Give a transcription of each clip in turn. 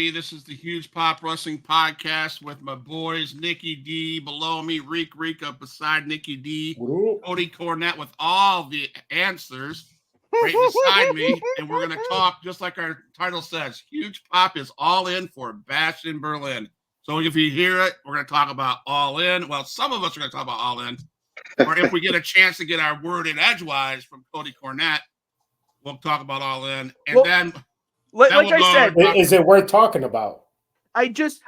everybody. This is the Huge Pop Wrestling Podcast with my boys, Nikki D, below me, Reek up beside Nikki D, Cody Cornett with all the answers right beside me. And we're going to talk, just like our title says, Huge Pop is all in for Bash in Berlin. So if you hear it, we're going to talk about All In. Well, some of us are going to talk about All In. Or if we get a chance to get our word in edgewise from Cody Cornett, we'll talk about All In. And then... Like I said, is it worth talking about? I just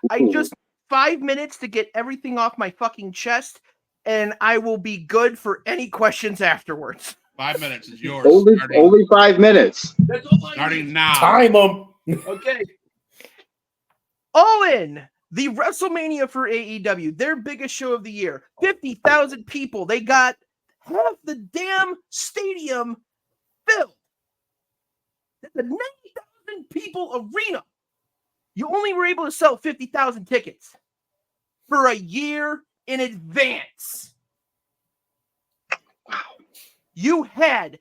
5 minutes to get everything off my fucking chest, and I will be good for any questions afterwards. 5 minutes is yours. Only 5 minutes. That's all I Starting need. now. Time them. Okay. All In, the WrestleMania for AEW, their biggest show of the year. 50,000 people. They got half the damn stadium filled. That's a 90,000 people arena. You only were able to sell 50,000 tickets for a year in advance. Wow. You had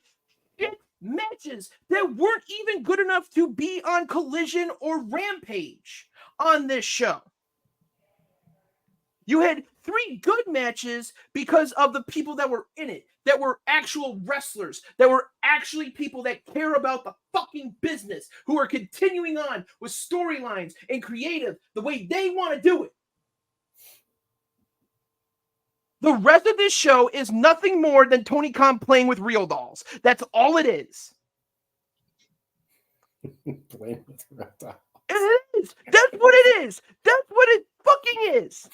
matches that weren't even good enough to be on Collision or Rampage on this show. You had 3 good matches because of the people that were in it, that were actual wrestlers, that were actually people that care about the fucking business, who are continuing on with storylines and creative the way they want to do it. The rest of this show is nothing more than Tony Khan playing with real dolls. That's all it is. Playing with real dolls. It is. That's what it is. That's what it fucking is.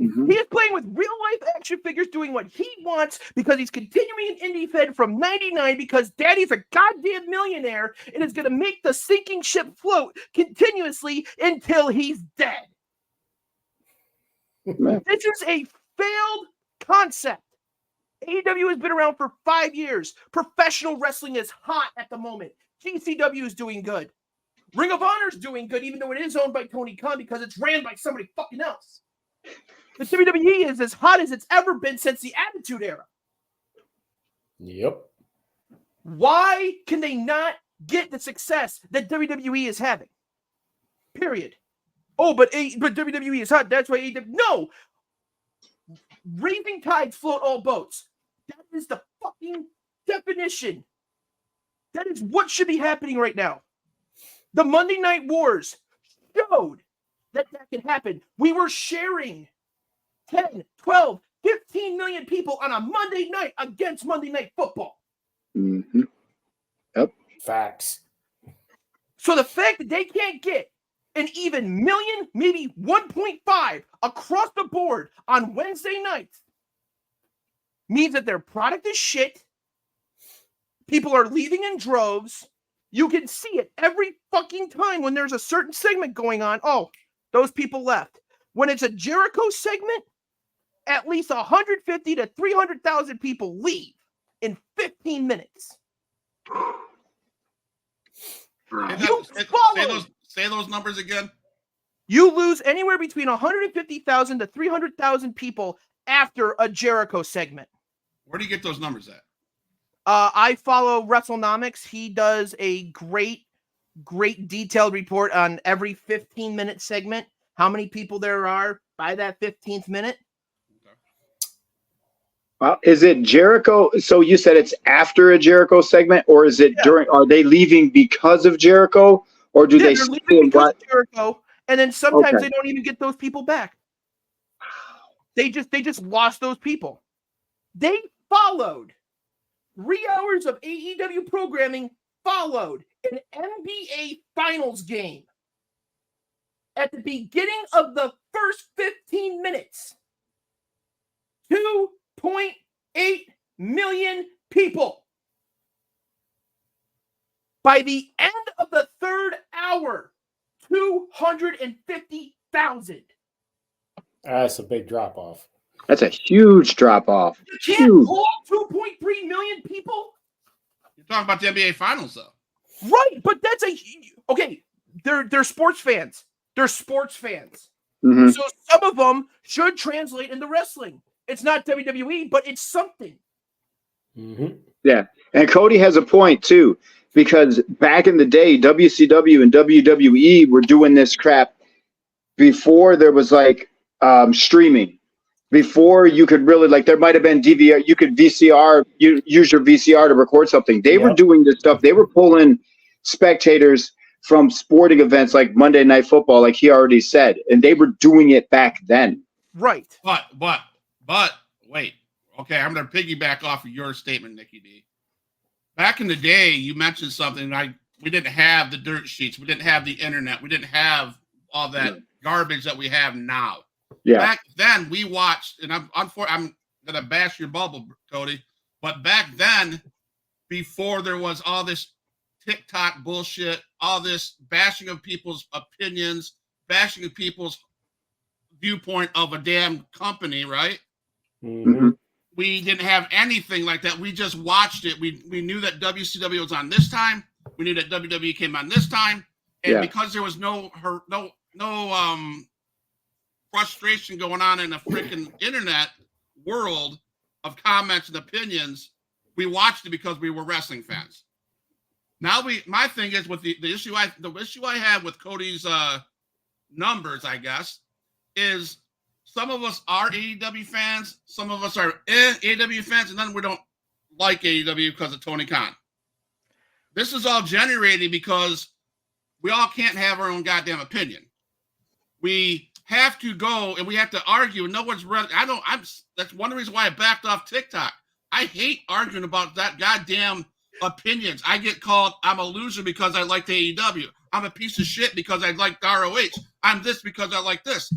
Mm-hmm. He is playing with real life action figures, doing what he wants because he's continuing an indie fed from 99 because daddy's a goddamn millionaire and is going to make the sinking ship float continuously until he's dead. This is a failed concept. AEW has been around for 5 years. Professional wrestling is hot at the moment. GCW is doing good. Ring of Honor is doing good, even though it is owned by Tony Khan because it's ran by somebody fucking else. The WWE is as hot as it's ever been since the Attitude Era. Yep. Why can they not get the success that WWE is having? Period. Oh, but WWE is hot. That's why AEW... No! Raising tides float all boats. That is the fucking definition. That is what should be happening right now. The Monday Night Wars showed that can happen. We were sharing 10, 12, 15 million people on a Monday night against Monday Night Football. Mm-hmm. Yep. Facts. So the fact that they can't get an even million, maybe 1.5 across the board on Wednesday nights means that their product is shit. People are leaving in droves. You can see it every fucking time when there's a certain segment going on. Oh, those people left. When it's a Jericho segment, at least 150 to 300,000 people leave in 15 minutes. Say those numbers again. You lose anywhere between 150,000 to 300,000 people after a Jericho segment. Where do you get those numbers at? I follow WrestleNomics. He does a great detailed report on every 15-minute segment, how many people there are by that 15th minute. Well, is it Jericho? So you said it's after a Jericho segment, or is it during? Are they leaving because of Jericho, or do they they're leaving because of Jericho? And then sometimes they don't even get those people back. They just lost those people. They followed 3 hours of AEW programming, followed an NBA Finals game at the beginning of the first 15 minutes. 2.8 million people. By the end of the third hour, 250,000. That's a big drop off. That's a huge drop off. You can't hold 2.3 million people? You're talking about the NBA Finals, though. Right, but that's okay. They're sports fans. They're sports fans. Mm-hmm. So some of them should translate into wrestling. It's not WWE, but it's something. Mm-hmm. Yeah, and Cody has a point too. because back in the day, WCW and WWE were doing this crap before there was like streaming. Before you could really, like, there might have been DVR, you could VCR, you use your VCR to record something. They were doing this stuff. They were pulling spectators from sporting events like Monday Night Football, like he already said, and they were doing it back then. Right. But wait. Okay, I'm going to piggyback off of your statement, Nikki D. Back in the day, you mentioned something like we didn't have the dirt sheets, we didn't have the internet, we didn't have all that garbage that we have now. Yeah. Back then, we watched, and I'm going to bash your bubble, Cody, but back then, before there was all this TikTok bullshit, all this bashing of people's opinions, bashing of people's viewpoint of a damn company, right? Mm-hmm. We didn't have anything like that. We just watched it. We knew that WCW was on this time. We knew that WWE came on this time, and because there was no frustration going on in the freaking internet world of comments and opinions, we watched it because we were wrestling fans. Now my thing is with the issue I have with Cody's numbers, I guess, is some of us are AEW fans, some of us are AEW fans, and then we don't like AEW because of Tony Khan. This is all generated because we all can't have our own goddamn opinion. We have to go and we have to argue, and no one's ready. That's one of the reasons why I backed off TikTok. I hate arguing about that goddamn opinions. I get called I'm a loser because I like AEW. I'm a piece of shit because I like ROH. I'm this because I like this.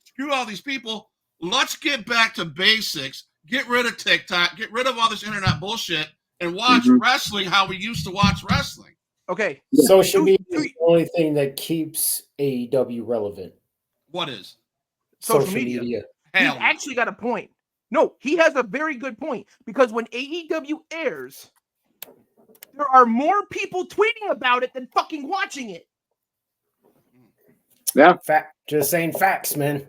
Screw all these people. Let's get back to basics. Get rid of TikTok. Get rid of all this internet bullshit and watch wrestling how we used to watch wrestling. Okay. Social media is the only thing that keeps AEW relevant. What is? Social media. He's actually got a point. No, he has a very good point, because when AEW airs, there are more people tweeting about it than fucking watching it. Yeah. Just saying facts, man.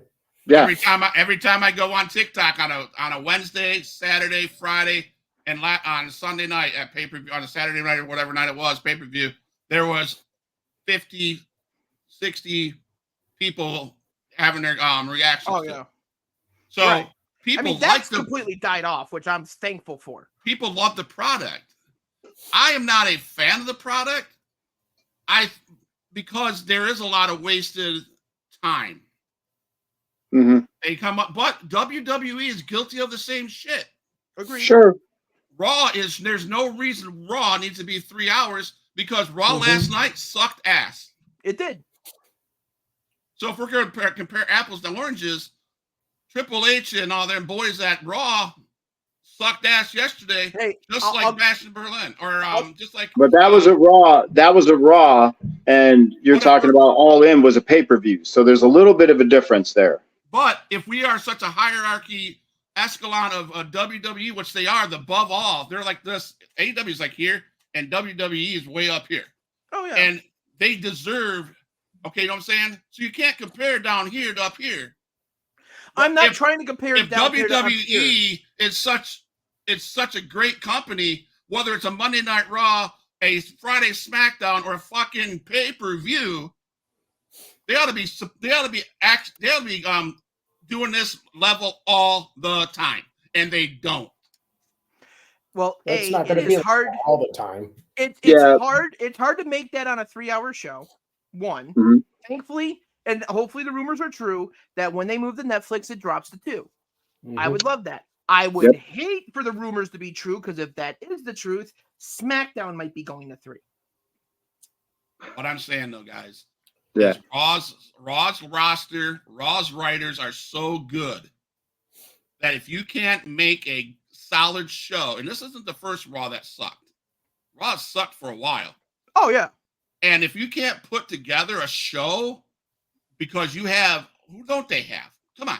Yeah. Every time I go on TikTok on a Wednesday, Saturday, Friday, and on Sunday night at pay-per-view, on a Saturday night or whatever night it was, pay-per-view, there was 50, 60 people having their reactions. Oh, yeah. So people that's completely died off, which I'm thankful for. People love the product. I am not a fan of the product. Because there is a lot of wasted time. Mm-hmm. They come up, but WWE is guilty of the same shit. Agreed. Sure. There's no reason Raw needs to be 3 hours, because Raw last night sucked ass. It did. So if we're going to compare apples to oranges, Triple H and all them boys at Raw sucked ass yesterday, like Bash in Berlin, or just like. But that was a Raw. That was a Raw, and you're talking about All In was a pay-per-view. So there's a little bit of a difference there. But if we are such a hierarchy escalon of WWE, which they are, above all, they're like this. AEW is like here, and WWE is way up here. Oh yeah, and they deserve. Okay, you know what I'm saying? So you can't compare down here to up here. I'm not trying to compare. If WWE is such a great company, whether it's a Monday Night Raw, a Friday SmackDown, or a fucking pay-per-view, they ought to be doing this level all the time, and they don't. Well, it's not going to be hard all the time. It's hard. It's hard to make that on a 3-hour show. One, thankfully, and hopefully the rumors are true, that when they move to Netflix, it drops to 2. I would love that. I would hate for the rumors to be true, because if that is the truth, SmackDown might be going to 3. What I'm saying, though, guys, is Raw's roster, Raw's writers are so good that if you can't make a solid show, and this isn't the first Raw that sucked. Raw sucked for a while. Oh, yeah. And if you can't put together a show, because you have, who don't they have? Come on.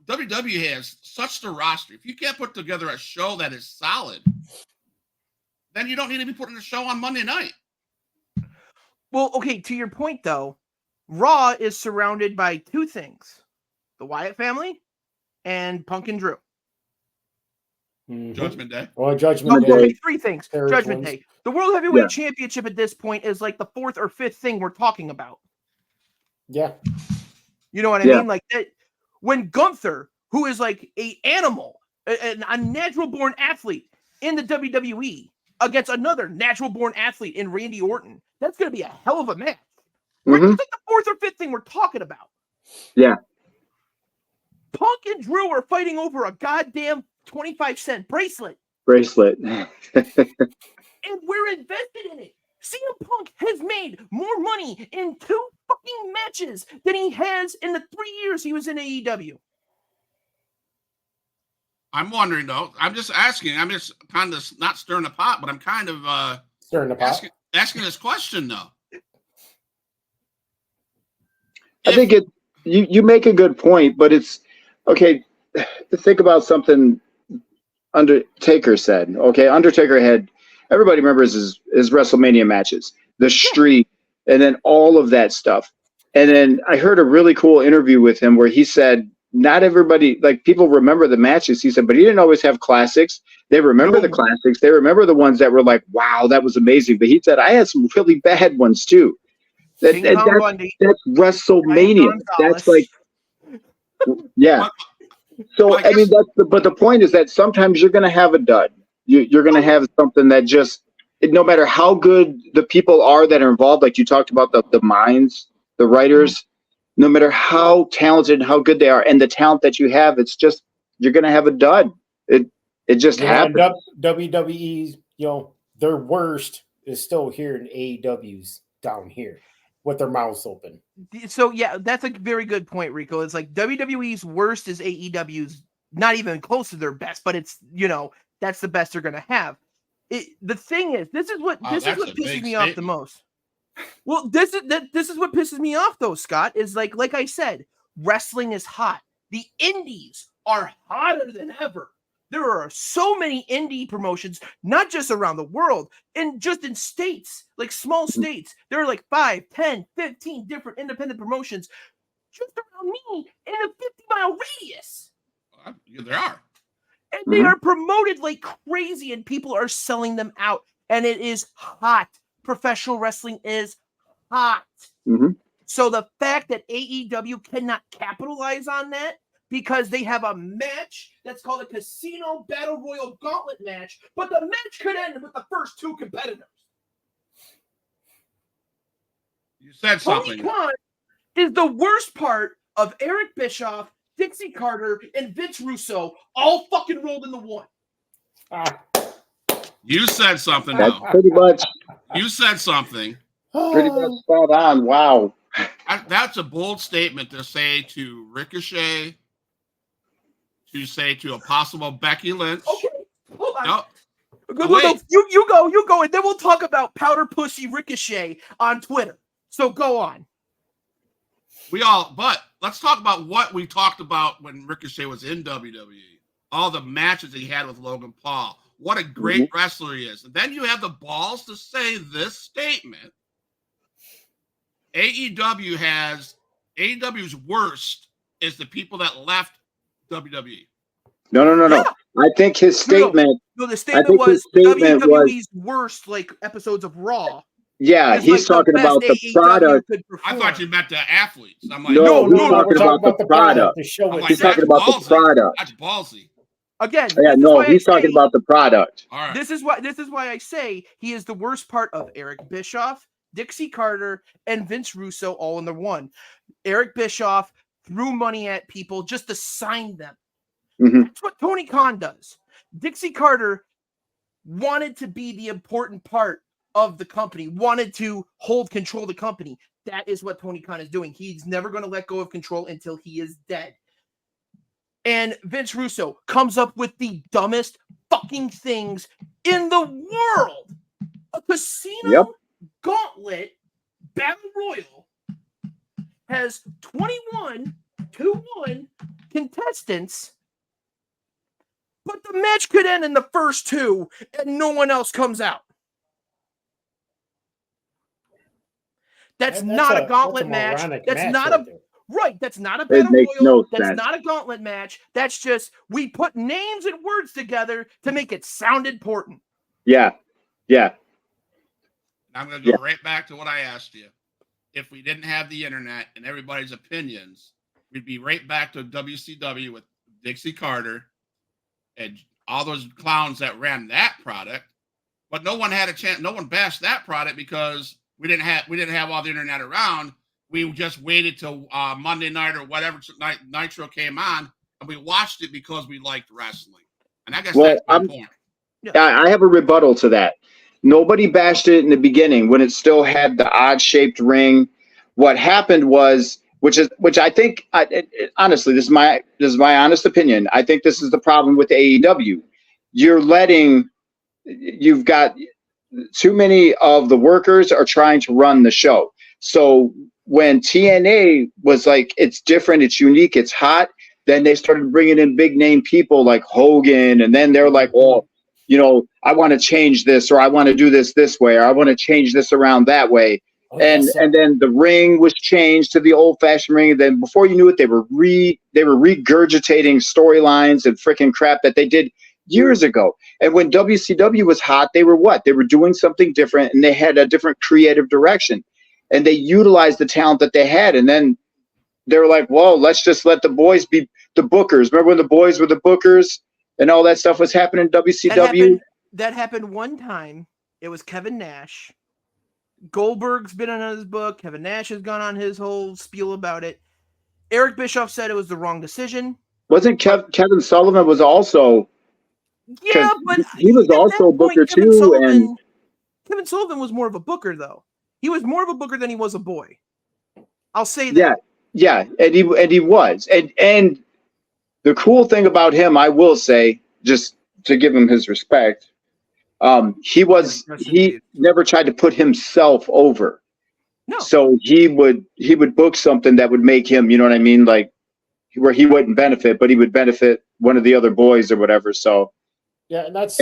WWE has such the roster. If you can't put together a show that is solid, then you don't need to be putting a show on Monday night. Well, okay, to your point, though, Raw is surrounded by 2 things: the Wyatt family and Punk and Drew. Judgment Day. Or No, Judgment okay, Day. 3 things. Third Judgment ones. Day. The World Heavyweight Championship at this point is like the 4th or 5th thing we're talking about. Yeah. You know what I mean? Like that when Gunther, who is like a animal, a natural born athlete in the WWE against another natural born athlete in Randy Orton, that's going to be a hell of a match. Right? It's like the 4th or 5th thing we're talking about. Yeah. Punk and Drew are fighting over a goddamn 25-cent bracelet. And And we're invested in it. CM Punk has made more money in 2 fucking matches than he has in the 3 years he was in AEW. I'm wondering though. I'm just asking. I'm just kind of not stirring the pot, but I'm kind of Stirring the pot. asking this question though. I think you make a good point, but it's okay to think about something Undertaker said. Okay, Undertaker had, everybody remembers his WrestleMania matches, the streak, and then all of that stuff. And then I heard a really cool interview with him where he said, not everybody, like people remember the matches. He said, but he didn't always have classics. They remember the classics. They remember the ones that were like, wow, that was amazing. But he said, I had some really bad ones too. That's WrestleMania. That's like, yeah. So I mean, but the point is that sometimes you're going to have a dud. You're going to have something that just, no matter how good the people are that are involved, like you talked about the minds, the writers, no matter how talented and how good they are, and the talent that you have, it's just, you're going to have a dud. It just happens. WWE's, their worst is still here in AEW's down here with their mouths open. So yeah, that's a very good point, Rico. It's like WWE's worst is AEW's not even close to their best, but it's, that's the best they're gonna have. The thing is, this is what pisses me off the most. Well, this is what pisses me off though, Scott, is like I said, wrestling is hot. The indies are hotter than ever. There are so many indie promotions, not just around the world, and just in states, like small states. There are like 5, 10, 15 different independent promotions just around me in a 50-mile radius. There are. And they are promoted like crazy, and people are selling them out. And it is hot. Professional wrestling is hot. So the fact that AEW cannot capitalize on that because they have a match that's called a Casino Battle Royal Gauntlet match, but the match could end with the first 2 competitors. You said something. Tony Khan is the worst part of Eric Bischoff, Dixie Carter, and Vince Russo all fucking rolled into one. You said something. That's pretty much. You said something. Pretty much spot on. Wow. That's a bold statement to say to Ricochet, to say to a possible Becky Lynch. Okay, hold on. No. No, you go, and then we'll talk about Powder Pussy Ricochet on Twitter. So go on. But let's talk about what we talked about when Ricochet was in WWE. All the matches he had with Logan Paul. What a great wrestler he is. And then you have the balls to say this statement. AEW's worst is the people that left WWE. No. Yeah. I think his statement. No, the statement was WWE's worst like episodes of Raw. Yeah, he's talking about the product. I thought you meant the athletes. I'm like, no, he's talking about the product. He's talking about the product. That's ballsy. Again, yeah, no, he's talking about the product. All right. This is why I say he is the worst part of Eric Bischoff, Dixie Carter, and Vince Russo all in the one. Eric Bischoff threw money at people just to sign them. That's what Tony Khan does. Dixie Carter wanted to be the important part of the company, wanted to hold control of the company. That is what Tony Khan is doing. He's never going to let go of control until he is dead. And Vince Russo comes up with the dumbest fucking things in the world. A casino gauntlet battle royal has 21 2-1 contestants, but the match could end in the first 2 and no one else comes out. That's not a gauntlet match. That's not a Right. That's not a It battle makes royal. no That's sense. not a gauntlet match. That's just we put names and words together to make it sound important. Yeah. Yeah. I'm going to go right back to what I asked you. If we didn't have the internet and everybody's opinions, we'd be right back to WCW with Dixie Carter and all those clowns that ran that product. But no one had a chance. No one bashed that product because we didn't have all the internet around. We just waited till Monday night or whatever night Nitro came on, and we watched it because we liked wrestling. And I guess that's my point. I have a rebuttal to that. Nobody bashed it in the beginning when it still had the odd-shaped ring. What happened was, which I think, honestly, this is my honest opinion. I think this is the problem with AEW. You've got too many of the workers are trying to run the show. So when TNA was like, it's different, it's unique, it's hot, then they started bringing in big name people like Hogan, and then they're like, well, you know, I want to change this, or I want to do this way, or I want to change this around that way. And then the ring was changed to the old-fashioned ring, and then before you knew it, they were regurgitating storylines and freaking crap that they did years ago. And when WCW was hot, they were what? They were doing something different, and they had a different creative direction, and they utilized the talent that they had. And then they were like, well, let's just let the boys be the bookers. Remember when the boys were the bookers and all that stuff was happening in WCW? That happened one time. It was Kevin Nash. Goldberg's been on his book. Kevin Nash has gone on his whole spiel about it. Eric Bischoff said it was the wrong decision. Wasn't Kevin Sullivan was also... Yeah, but he was also a booker too. Kevin Sullivan was more of a booker, though. He was more of a booker than he was a boy. I'll say that. Yeah, and he was. And the cool thing about him, I will say, just to give him his respect, he never tried to put himself over. No. So he would book something that would make him, you know what I mean, like where he wouldn't benefit, but he would benefit one of the other boys or whatever. So yeah, and that's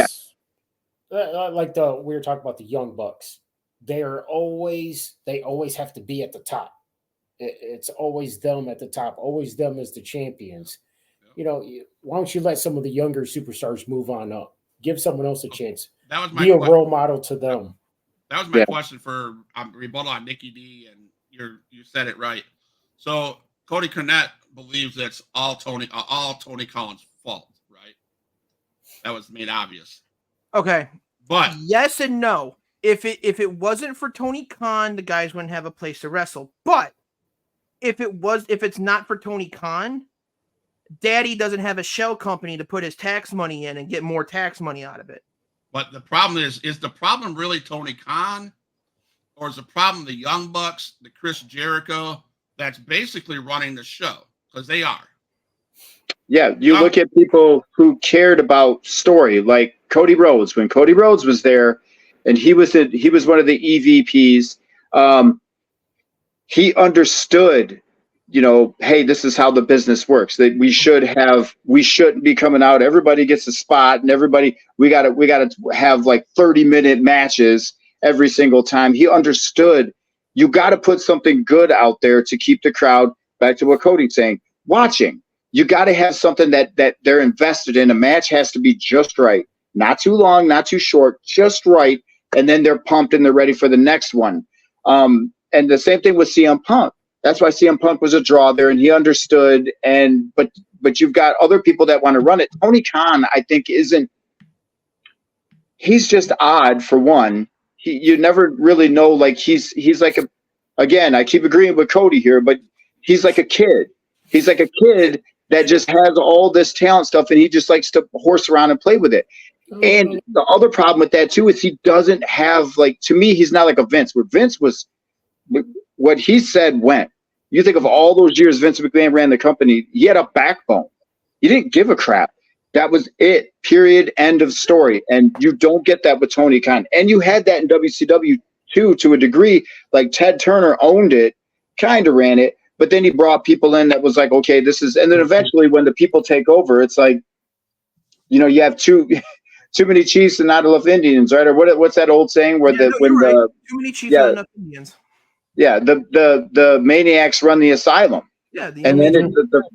like we were talking about the Young Bucks. They always have to be at the top. It's always them at the top, always them as the champions. You know, why don't you let some of the younger superstars move on up? Give someone else a chance. That was my be a role model to them. That was my question for rebuttal on Nikki D, and you said it right. So Cody Cornette believes it's all Tony Khan's fault, right? That was made obvious. Okay, but yes and no. If it wasn't for Tony Khan, the guys wouldn't have a place to wrestle. But if it's not for Tony Khan, Daddy doesn't have a shell company to put his tax money in and get more tax money out of it. But the problem is the problem really Tony Khan, or is the problem the Young Bucks, the Chris Jericho, that's basically running the show? Because they are. Yeah, you look at people who cared about story, like Cody Rhodes. When Cody Rhodes was there, and he was one of the EVPs, he understood, you know, hey, this is how the business works. That we shouldn't be coming out. Everybody gets a spot, and we gotta have like 30-minute matches every single time. He understood you got to put something good out there to keep the crowd, back to what Cody's saying, watching. You got to have something that they're invested in. A match has to be just right, not too long, not too short, just right, and then they're pumped and they're ready for the next one. And the same thing with CM Punk. That's why CM Punk was a draw there, and he understood. But you've got other people that want to run it. Tony Khan, I think, he's just odd for one. You never really know. Like he's like again, I keep agreeing with Cody here, but he's like a kid. He's like a kid that just has all this talent stuff, and he just likes to horse around and play with it. And the other problem with that too is he doesn't have, like, to me, he's not like a Vince. Where Vince was, what he said went. You think of all those years Vince McMahon ran the company, he had a backbone. He didn't give a crap. That was it. Period. End of story. And you don't get that with Tony Khan. And you had that in WCW too, to a degree. Like Ted Turner owned it, kind of ran it, but then he brought people in that was like, okay, this is, and then eventually when the people take over, it's like, you know, you have too many Chiefs and not enough Indians, right? Or what's that old saying where too many Chiefs and not enough Indians. Yeah, the maniacs run the asylum. Yeah, and then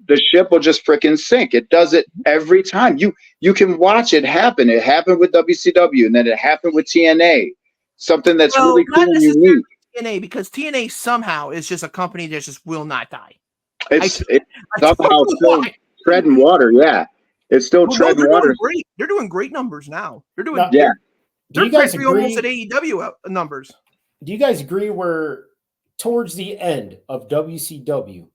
the ship will just freaking sink. It does it every time. You can watch it happen. It happened with WCW, and then it happened with TNA. Something that's really cool and unique. TNA, because TNA somehow is just a company that just will not die. It's somehow still treading water. Yeah, it's still treading water. They're doing great numbers now. They're doing Do you guys agree? Almost at AEW numbers. Do you guys agree where towards the end of WCW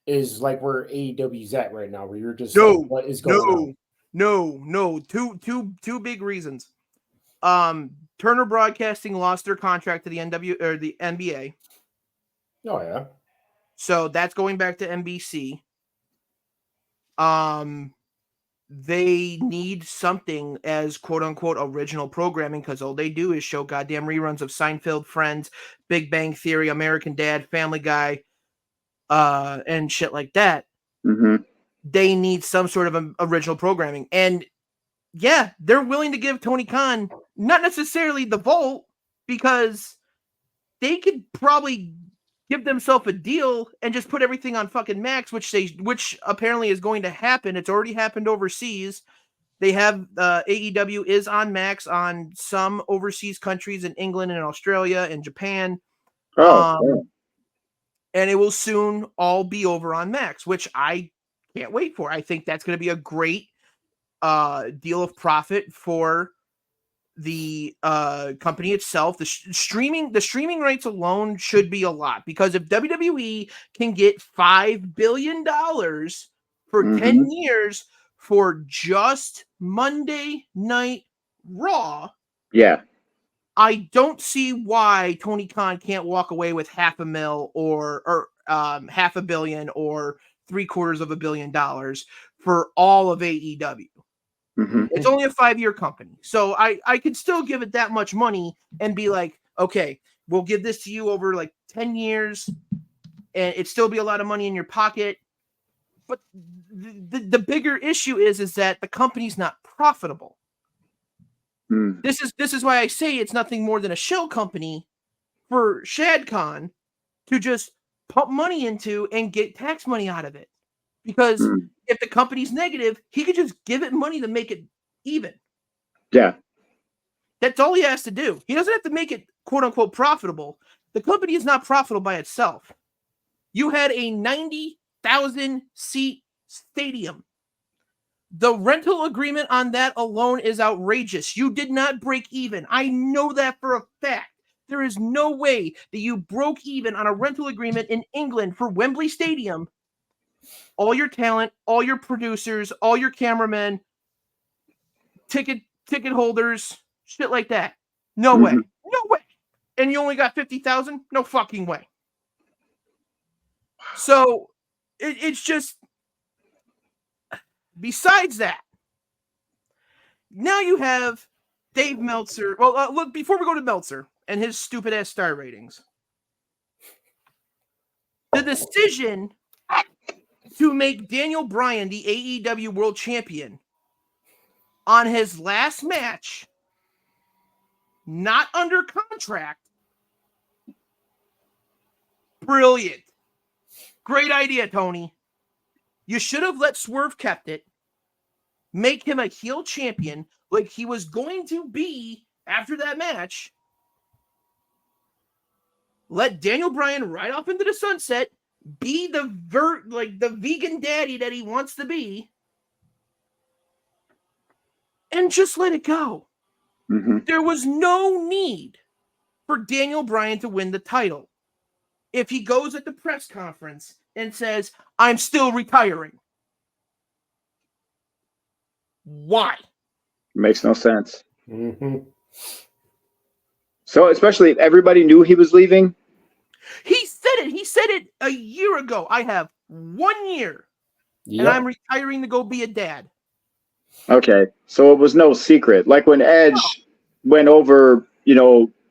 is like where AEW's at right now, where you're just like, what is going on? No. Two big reasons. Turner Broadcasting lost their contract to the NBA. Oh yeah. So that's going back to NBC. They need something as quote unquote original programming, because all they do is show goddamn reruns of Seinfeld, Friends, Big Bang Theory, American Dad, Family Guy, and shit like that. Mm-hmm. They need some sort of original programming. And yeah, they're willing to give Tony Khan not necessarily the vault, because they could probably give themselves a deal and just put everything on fucking Max, which apparently is going to happen. It's already happened overseas. They have AEW is on Max on some overseas countries in England and Australia and Japan. And it will soon all be over on Max, which I can't wait for. I think that's going to be a great deal of profit for the company itself. The streaming rights alone should be a lot, because if WWE can get $5 billion for 10 years for just Monday Night Raw, I don't see why Tony Khan can't walk away with $500,000 or $500 million or $750 million for all of AEW. It's only a 5-year company. So I could still give it that much money and be like, okay, we'll give this to you over like 10 years and it'd still be a lot of money in your pocket. But the bigger issue is that the company's not profitable. This is why I say it's nothing more than a shell company for Shad Khan to just pump money into and get tax money out of it. Because if the company's negative, he could just give it money to make it even. Yeah. That's all he has to do. He doesn't have to make it quote unquote profitable. The company is not profitable by itself. You had a 90,000 seat stadium. The rental agreement on that alone is outrageous. You did not break even. I know that for a fact. There is no way that you broke even on a rental agreement in England for Wembley Stadium. All your talent, all your producers, all your cameramen, ticket holders, shit like that. No way. No way. And you only got 50,000? No fucking way. So it's just, besides that, now you have Dave Meltzer. Well, look, before we go to Meltzer and his stupid ass star ratings, the decision to make Daniel Bryan the AEW World Champion on his last match, not under contract. Brilliant. Great idea, Tony. You should have let Swerve kept it. Make him a heel champion like he was going to be after that match. Let Daniel Bryan ride off into the sunset. Be the vegan daddy that he wants to be, and just let it go. There was no need for Daniel Bryan to win the title if he goes at the press conference and says, I'm still retiring. Why? Makes no sense. So, especially if everybody knew he was leaving. He said it. He said it a year ago. I have 1 year, and I'm retiring to go be a dad. Okay, so it was no secret. Like when Edge went over,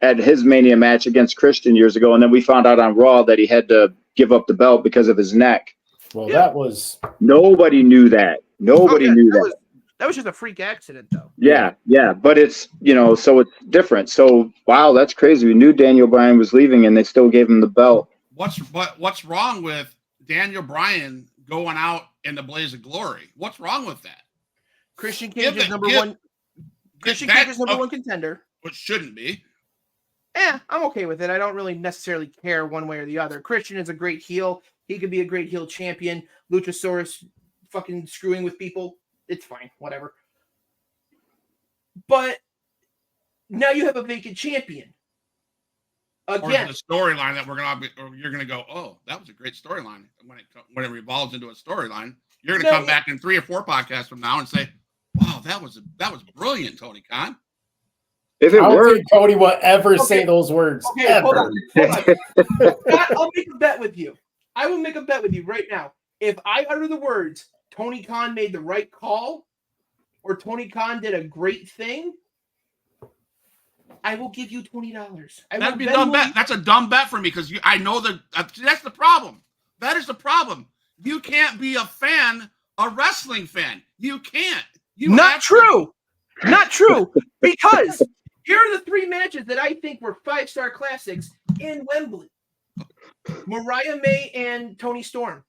at his Mania match against Christian years ago, and then we found out on Raw that he had to give up the belt because of his neck. Well, that was... Nobody knew that. Nobody knew that. That was just a freak accident, though. Yeah, but it's, so it's different. So, wow, that's crazy. We knew Daniel Bryan was leaving, and they still gave him the belt. What's wrong with Daniel Bryan going out in the blaze of glory. What's wrong with that? Christian Cage is number one. Christian Cage is number one contender. Which shouldn't be. I'm okay with it. I don't really necessarily care one way or the other. Christian is a great heel. He could be a great heel champion. Luchasaurus fucking screwing with people. It's fine. Whatever. But now you have a vacant champion. Again. Or the storyline that you're gonna go, oh, that was a great storyline. When it revolves into a storyline, you're gonna come back in 3 or 4 podcasts from now and say, wow, that was brilliant, Tony Khan. If it I don't worked, think Cody will ever say those words. Okay, ever. hold on. I'll make a bet with you. I will make a bet with you right now. If I utter the words, Tony Khan made the right call, or Tony Khan did a great thing, I will give you $20. That'd be a dumb bet. That's a dumb bet for me because I know that's the problem. That is the problem. You can't be a wrestling fan. You can't. Not true. Because here are the 3 matches that I think were 5-star classics in Wembley. Mariah May and Tony Storm.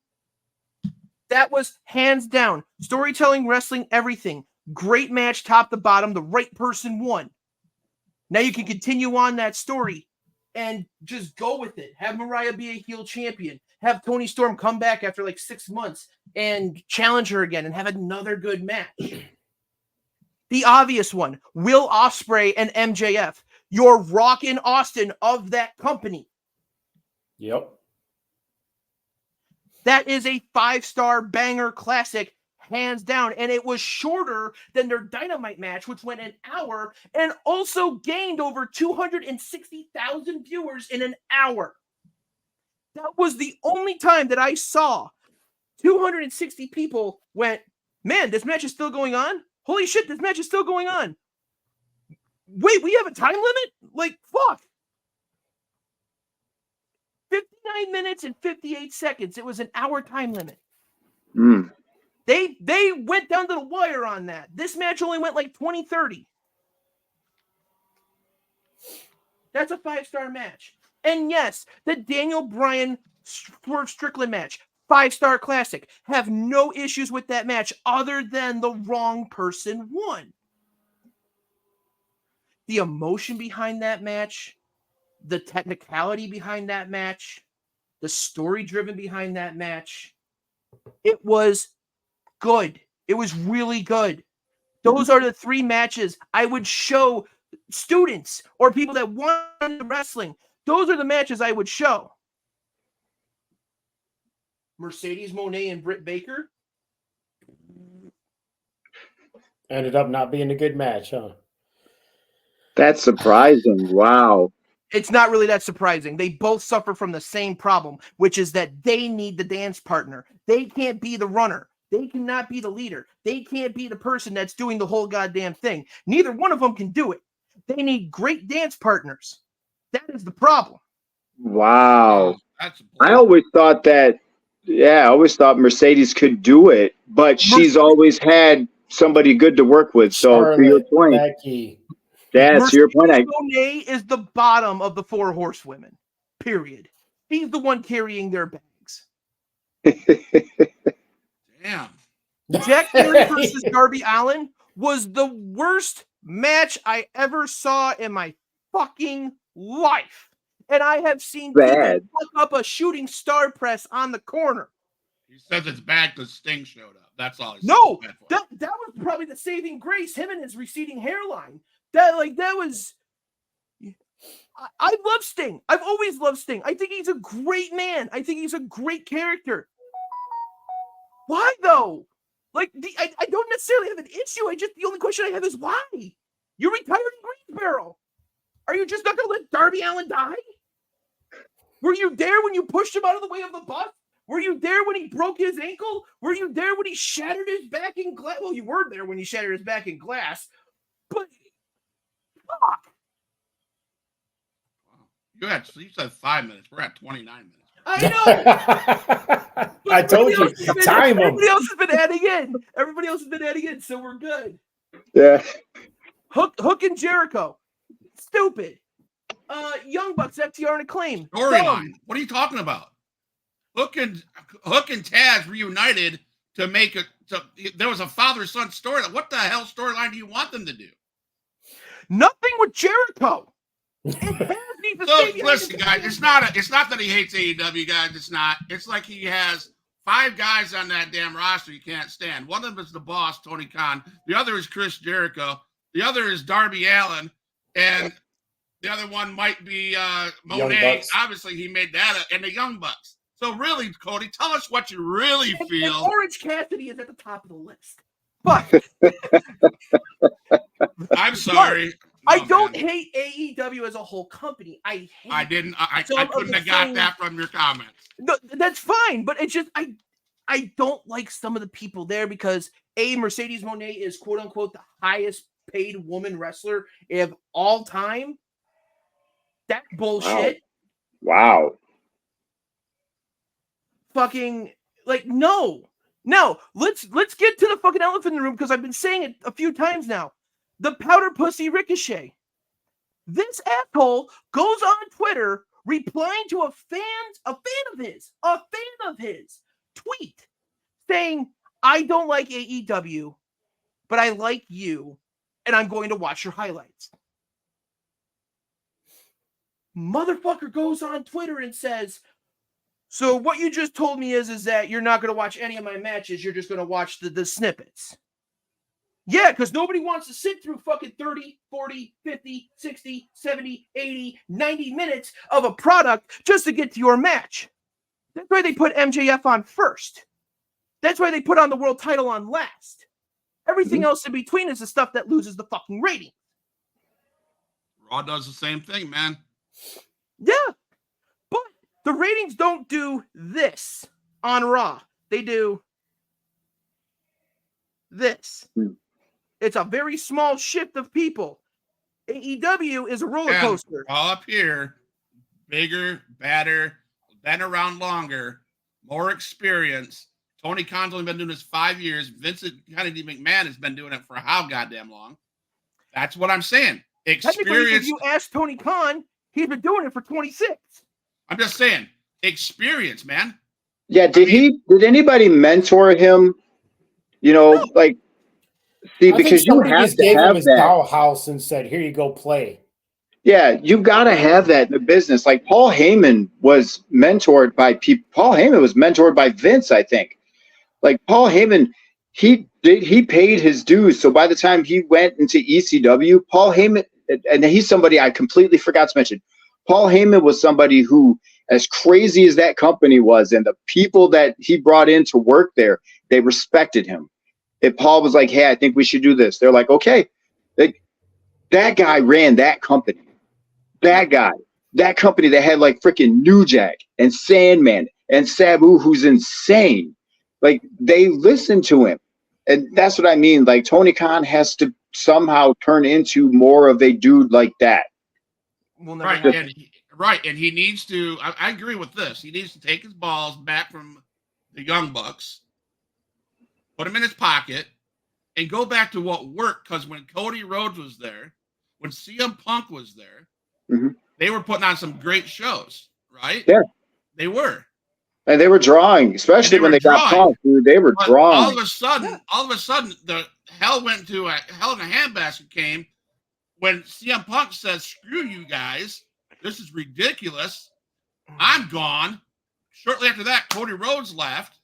That was hands down. Storytelling, wrestling, everything. Great match, top to bottom. The right person won. Now you can continue on that story and just go with it. Have Mariah be a heel champion. Have Tony Storm come back after like 6 months and challenge her again and have another good match. The obvious one, Will Ospreay and MJF. Your Rockin' Austin of that company. Yep. That is a 5-star banger classic. Hands down, and it was shorter than their Dynamite match, which went an hour and also gained over 260,000 viewers in an hour. That was the only time that I saw 260 people went, man, this match is still going on? Holy shit, this match is still going on. Wait, we have a time limit? Like, fuck. 59 minutes and 58 seconds. It was an hour time limit. They went down to the wire on that. This match only went like 20-30. That's a 5-star match. And yes, the Daniel Bryan Swerve Strickland match, 5-star classic. Have no issues with that match other than the wrong person won. The emotion behind that match, the technicality behind that match, the story driven behind that match, it was good. It was really good. Those are the 3 matches I would show students or people that want wrestling. Those are the matches I would show. Mercedes Moné and Britt Baker ended up not being a good match, huh? That's surprising. Wow. It's not really that surprising. They both suffer from the same problem, which is that they need the dance partner. They can't be the runner. They cannot be the leader. They can't be the person that's doing the whole goddamn thing. Neither one of them can do it. They need great dance partners. That is the problem. Wow. I always thought Mercedes could do it, but she's always had somebody good to work with. So Charlotte, to your point, Becky. to your point. Moné is the bottom of the 4 horsewomen, period. He's the one carrying their bags. Damn. Jack Perry versus Darby Allin was the worst match I ever saw in my fucking life. And I have seen people fuck up a shooting star press on the corner. He says it's bad because Sting showed up. That's all. No, that was probably the saving grace. Him and his receding hairline. That was. I love Sting. I've always loved Sting. I think he's a great man. I think he's a great character. Why though? Like I don't necessarily have an issue. The only question I have is why? You retired in Greensboro. Are you just not going to let Darby Allin die? Were you there when you pushed him out of the way of the bus? Were you there when he broke his ankle? Were you there when he shattered his back in glass? Well, you were there when he shattered his back in glass. But fuck. You said 5 minutes. We're at 29 minutes. I know. I told you. Time them. Everybody else has been adding in. So we're good. Yeah. Hook and Jericho. Stupid. Young Bucks, FTR, and Acclaim. Storyline. What are you talking about? Hook and Taz reunited to make it. There was a father-son story. What the hell storyline do you want them to do? Nothing with Jericho. So listen, guys, it's not that he hates AEW, guys. It's not. It's like he has 5 guys on that damn roster he can't stand. One of them is the boss, Tony Khan. The other is Chris Jericho. The other is Darby Allin, and the other one might be Monet. Obviously, he made that, and the Young Bucks. So really, Cody, tell us what you really feel. And Orange Cassidy is at the top of the list. But I'm sorry. I don't hate AEW as a whole company. I couldn't have got that from your comments. No, that's fine, but it's just I don't like some of the people there because Mercedes Moné is quote unquote the highest paid woman wrestler of all time. That bullshit. Wow. Fucking like no. Let's get to the fucking elephant in the room because I've been saying it a few times now. The powder pussy Ricochet. This asshole goes on Twitter replying to a fan of his tweet saying, I don't like AEW, but I like you, and I'm going to watch your highlights. Motherfucker goes on Twitter and says, so what you just told me is that you're not going to watch any of my matches, you're just going to watch the snippets. Yeah, because nobody wants to sit through fucking 30, 40, 50, 60, 70, 80, 90 minutes of a product just to get to your match. That's why they put MJF on first. That's why they put on the world title on last. Everything else in between is the stuff that loses the fucking rating. Raw does the same thing, man. Yeah, but the ratings don't do this on Raw. They do this. It's a very small shift of people. AEW is a roller coaster. All up here, bigger, better, been around longer, more experience. Tony Khan's only been doing this 5 years. Vincent Kennedy McMahon has been doing it for how goddamn long? That's what I'm saying. Experience. If you ask Tony Khan, he's been doing it for 26. I'm just saying, experience, man. Yeah, did anybody mentor him? You know, no. Like, see, because you have to gave have him his that dollhouse and said, "Here you go, play." Yeah, you got to have that in the business. Like Paul Heyman was mentored by people. Paul Heyman was mentored by Vince, I think. Like Paul Heyman, he paid his dues. So by the time he went into ECW, Paul Heyman, and he's somebody I completely forgot to mention. Paul Heyman was somebody who, as crazy as that company was, and the people that he brought in to work there, they respected him. If Paul was like, "Hey, I think we should do this," they're like, "Okay." Like, that guy ran that company. That guy, that company that had like freaking New Jack and Sandman and Sabu, who's insane. Like, they listened to him. And that's what I mean. Like, Tony Khan has to somehow turn into more of a dude like that. Right. And he needs to, I agree with this. He needs to take his balls back from the Young Bucks, put them in his pocket, and go back to what worked. Because when Cody Rhodes was there, when CM Punk was there, they were putting on some great shows, right? Yeah. They were. And they were drawing, especially when they got Punk, dude. They were drawing. All of a sudden, the hell went to a hell in a handbasket came when CM Punk says, "Screw you guys. This is ridiculous. I'm gone." Shortly after that, Cody Rhodes left.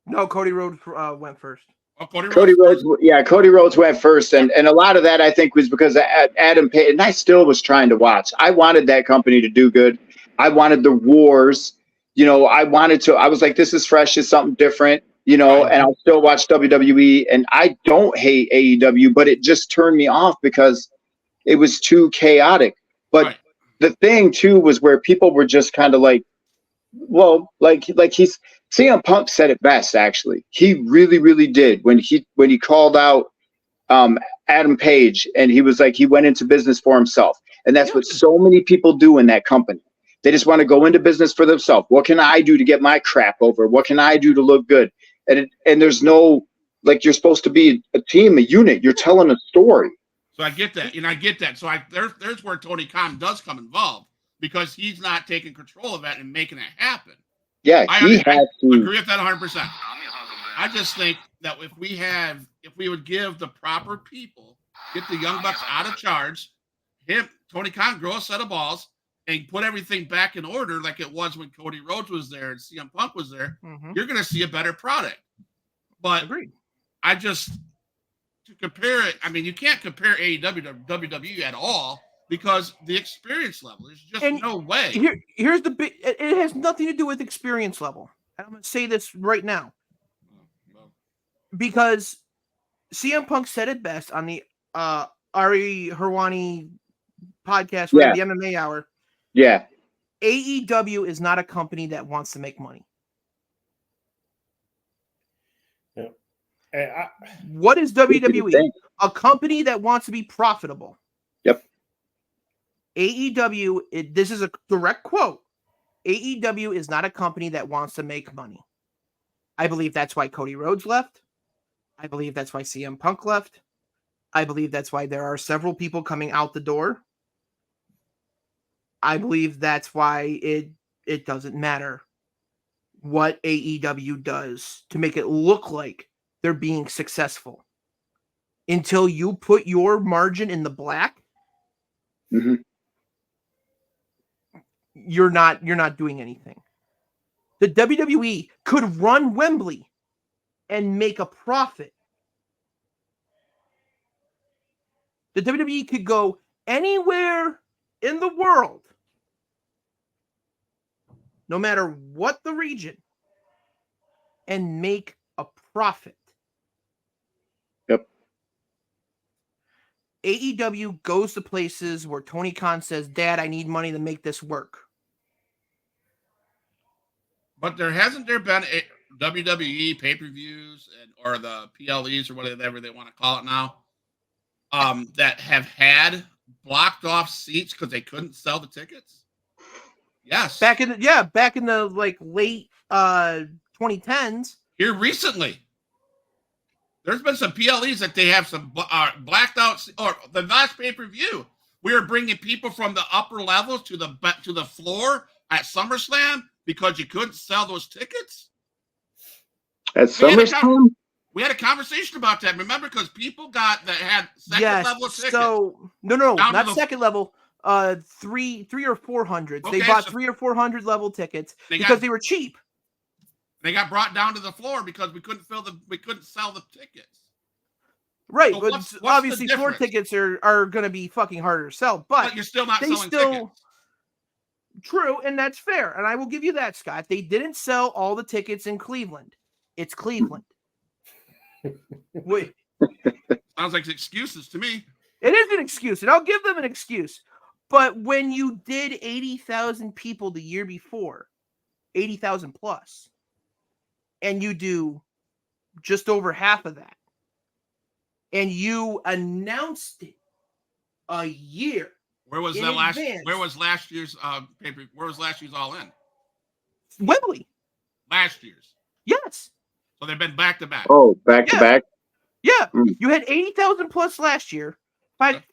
No, Cody Rhodes went first. Oh, Cody Rhodes went first, and a lot of that I think was because Adam Page, and I still was trying to watch. I wanted that company to do good. I wanted the wars. You know, I was like, this is fresh, it's something different, you know, and I'll still watch WWE. And I don't hate AEW, but it just turned me off because it was too chaotic. But the thing too was where people were just kind of like, well, like CM Punk said it best, actually. He really, really did when he called out Adam Page, and he was like, he went into business for himself. And that's what so many people do in that company. They just want to go into business for themselves. What can I do to get my crap over? What can I do to look good? And there's no, like, you're supposed to be a team, a unit. You're telling a story. So I get that. So there's where Tony Khan does come involved, because he's not taking control of that and making it happen. Yeah, I he had to. agree with that 100%. I just think that if we would give the proper people, get the Young Bucks out of charge, Tony Khan, grow a set of balls, and put everything back in order like it was when Cody Rhodes was there and CM Punk was there, you're going to see a better product. But Agreed. To compare it, I mean, you can't compare AEW to WWE at all because the experience level, there's just no way. Here's the big, it has nothing to do with experience level. I'm going to say this right now. Because CM Punk said it best on the Ari Harwani podcast, the MMA Hour. Yeah. AEW is not a company that wants to make money. Yeah. What is WWE? A company that wants to be profitable. Yep. AEW, this is a direct quote. AEW is not a company that wants to make money. I believe that's why Cody Rhodes left. I believe that's why CM Punk left. I believe that's why there are several people coming out the door. I believe that's why it doesn't matter what AEW does to make it look like they're being successful. Until you put your margin in the black, you're not doing anything. The WWE could run Wembley and make a profit. The WWE could go anywhere in the world, no matter what the region, and make a profit. Yep. AEW goes to places where Tony Khan says, Dad, I need money to make this work. But hasn't there been WWE pay-per-views or the PLEs or whatever they want to call it now, that have had blocked off seats because they couldn't sell the tickets? Yes. Back in the like late 2010s. Here recently. There's been some PLEs that they have some blacked out, or the last pay-per-view. We were bringing people from the upper levels to the floor at SummerSlam because you couldn't sell those tickets. At SummerSlam? We had a conversation about that. Remember, because people that had second level tickets. So no, not second level. 300 or 400. Okay, they bought 300 or 400 level tickets because they were cheap. They got brought down to the floor because we couldn't sell the tickets. Right, so but obviously floor tickets are going to be fucking harder to sell. But you're still not selling tickets. True, and that's fair. And I will give you that, Scott. They didn't sell all the tickets in Cleveland. It's Cleveland. Wait. Sounds like excuses to me. It is an excuse, and I'll give them an excuse. But when you did 80,000 people the year before, 80,000 plus, and you do just over half of that, and you announced it a year. Where was last year's paper? Where was last year's All In? Wembley. Last year's. Yes. So they've been back to back. Oh, back to back. Yeah. You had 80,000 plus last year,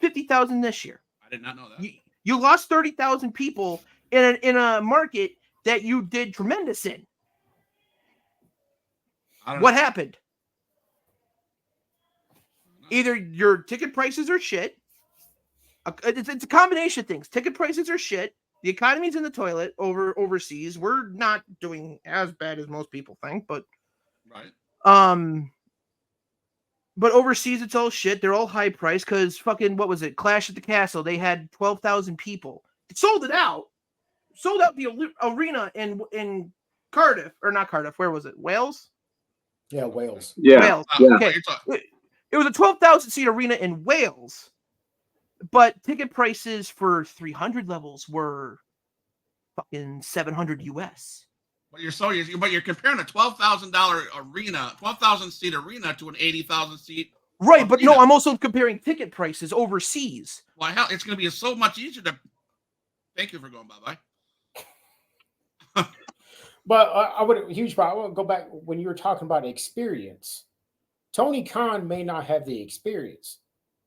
50,000 this year. I did not know that. You lost 30,000 people in a market that you did tremendous in. What happened? Either your ticket prices are shit. It's a combination of things. Ticket prices are shit. The economy's in the toilet overseas. We're not doing as bad as most people think, but right. But overseas it's all shit. They're all high priced because fucking what was it? Clash at the Castle. They had 12,000 people. It sold it out. Sold out the arena in Cardiff, or not Cardiff. Where was it? Wales? Yeah, Wales. Yeah. Wales. Yeah. Okay. It was a 12,000 seat arena in Wales, but ticket prices for 300 levels were fucking $700 US. But you're comparing a $12,000 arena, 12,000 seat arena to an 80,000 seat. Right, arena. But no, I'm also comparing ticket prices overseas. Well, hell, it's going to be so much easier to. Thank you for going bye. But I want to go back when you were talking about experience. Tony Khan may not have the experience,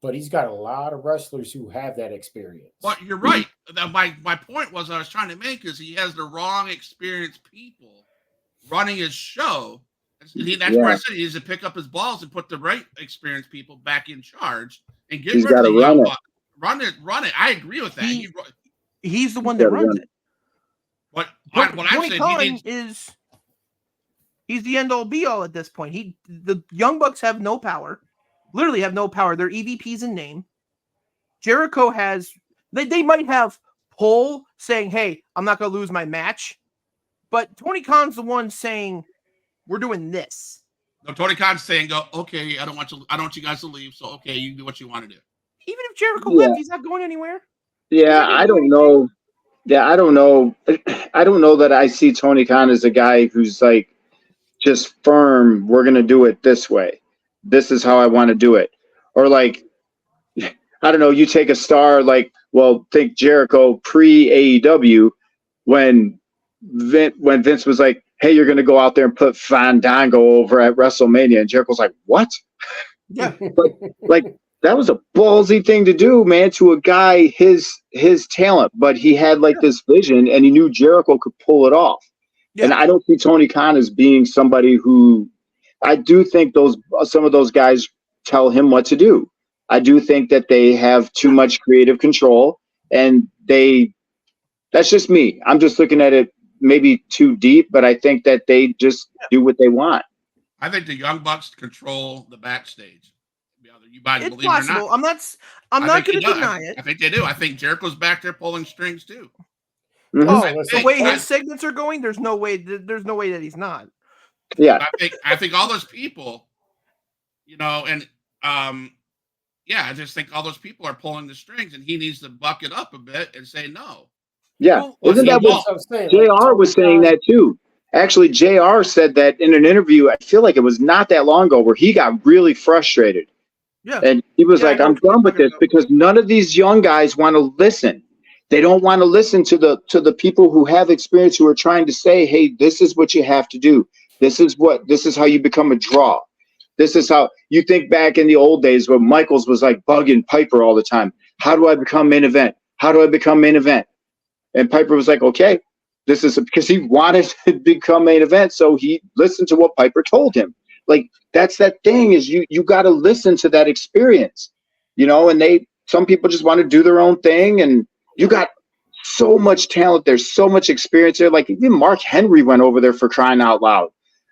but he's got a lot of wrestlers who have that experience. But you're right. My point was I was trying to make is he has the wrong experienced people running his show. That's where I said he needs to pick up his balls and put the right experienced people back in charge and get rid of the young buck. Run it. I agree with that. He's the one that runs it. But what I'm saying he's the end all be all at this point. The Young Bucks have no power. Literally have no power. They're EVPs in name. Jericho has they might have pull saying, "Hey, I'm not going to lose my match," but Tony Khan's the one saying, "We're doing this." No, Tony Khan's saying, "Go, okay. I don't want you guys to leave. So okay, you do what you want to do." Even if Jericho left, he's not going anywhere. Yeah, I don't know. Yeah, I don't know. I don't know that I see Tony Khan as a guy who's like just firm. We're going to do it this way. This is how I want to do it. Or like, I don't know. You take a star like, think Jericho pre AEW when Vince was like, "Hey, you're going to go out there and put Fandango over at WrestleMania," and Jericho's like, "What?" Yeah, like that was a ballsy thing to do, man, to a guy his talent, but he had like this vision and he knew Jericho could pull it off. Yeah. And I don't see Tony Khan as being somebody who I do think some of those guys tell him what to do. I do think that they have too much creative control and that's just me. I'm just looking at it maybe too deep, but I think that they just do what they want. I think the Young Bucks control the backstage. You might it's believe possible. It or not. I'm not going to deny it. I think they do. I think Jericho's back there pulling strings too. Mm-hmm. Oh, the way his segments are going, there's no way that he's not. Yeah, I think all those people, and I just think all those people are pulling the strings, and he needs to buck it up a bit and say no. Yeah, isn't that what JR was saying that too? Actually, JR said that in an interview. I feel like it was not that long ago where he got really frustrated. Yeah. And he was like, "I'm done with this because none of these young guys want to listen. They don't want to listen to the people who have experience who are trying to say, "Hey, this is what you have to do. This is how you become a draw. This is how you think back in the old days when Michaels was like bugging Piper all the time. How do I become main event? How do I become main event?" And Piper was like, "Okay, this is because he wanted to become main event. So he listened to what Piper told him. Like, that's that thing is you got to listen to that experience, and some people just want to do their own thing. And you got so much talent. There's so much experience there. Like even Mark Henry went over there for crying out loud.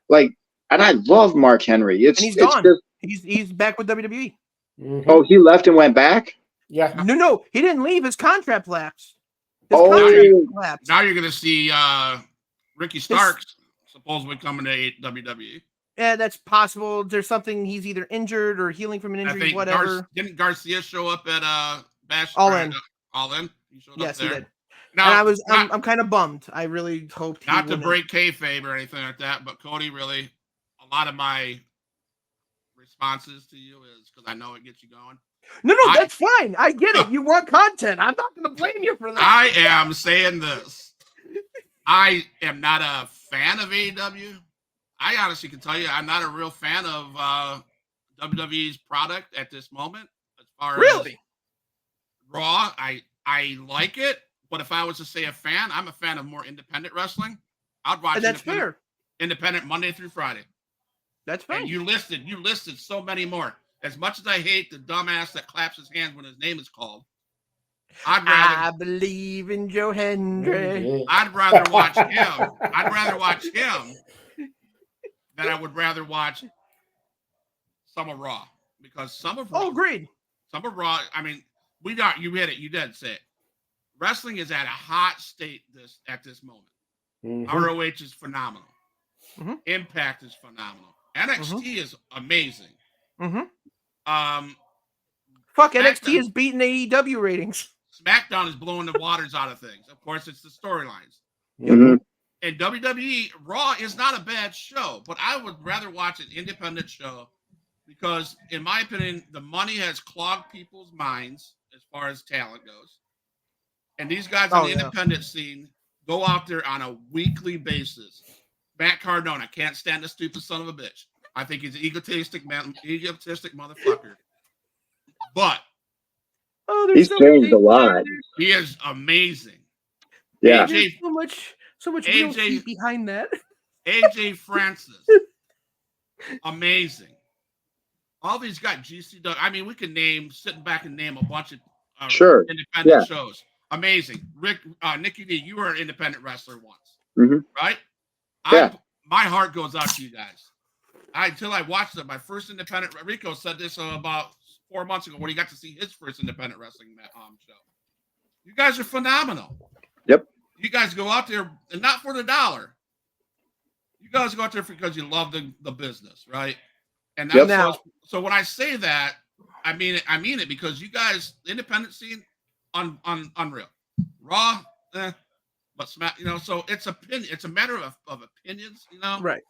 Like, and I love Mark Henry. He's gone. He's back with WWE. Mm-hmm. Oh, he left and went back? Yeah. No, he didn't leave. His contract lapsed. Now you're going to see Ricky Starks supposedly coming to WWE. Yeah, that's possible. There's something he's either injured or healing from an injury, whatever. Didn't Garcia show up at Bash? All In. All In. He showed up there. He did. Now, and I'm kind of bummed. I really hoped not to break kayfabe or anything like that, but Cody, really, a lot of my responses to you is because I know it gets you going. No, that's fine. I get it. You want content. I'm not going to blame you for that. I am saying this. I am not a fan of AEW. I honestly can tell you I'm not a real fan of WWE's product at this moment. As far as Raw, I like it, but if I was to say a fan, I'm a fan of more independent wrestling. I'd watch independent Monday through Friday. That's fine. And you listed so many more. As much as I hate the dumbass that claps his hands when his name is called, I believe in Joe Hendry. I'd rather watch him. I'd rather watch him than I would rather watch some of Raw. Because some of Raw. Oh, agreed. Some of Raw, I mean, you hit it. You did say it. Wrestling is at a hot state at this moment. Mm-hmm. ROH is phenomenal. Mm-hmm. Impact is phenomenal. NXT is amazing. Mm-hmm. Fuck, NXT is beating AEW ratings. SmackDown is blowing the waters out of things. Of course, it's the storylines. Mm-hmm. And WWE, Raw is not a bad show, but I would rather watch an independent show because, in my opinion, the money has clogged people's minds as far as talent goes. And these guys on the independent scene go out there on a weekly basis. Matt Cardona, can't stand the stupid son of a bitch. I think he's an egotistic motherfucker. But there's He's so changed much a lot. he is amazing. Yeah. There's so much real AJ heat behind that. AJ Francis, amazing. All these guys, GCW. I mean, we could sit back and name a bunch of Sure. independent shows. Amazing. Nikki D, you were an independent wrestler once, right? Yeah. My heart goes out to you guys. Until I watched it, my first independent. Rico said this about 4 months ago when he got to see his first independent wrestling show. You guys are phenomenal. Yep. You guys go out there and not for the dollar. You guys go out there because you love the business, right? And that's so when I say that, I mean it because you guys, the independent scene, unreal. Raw, but Smack, so it's opinion. It's a matter of opinions, Right.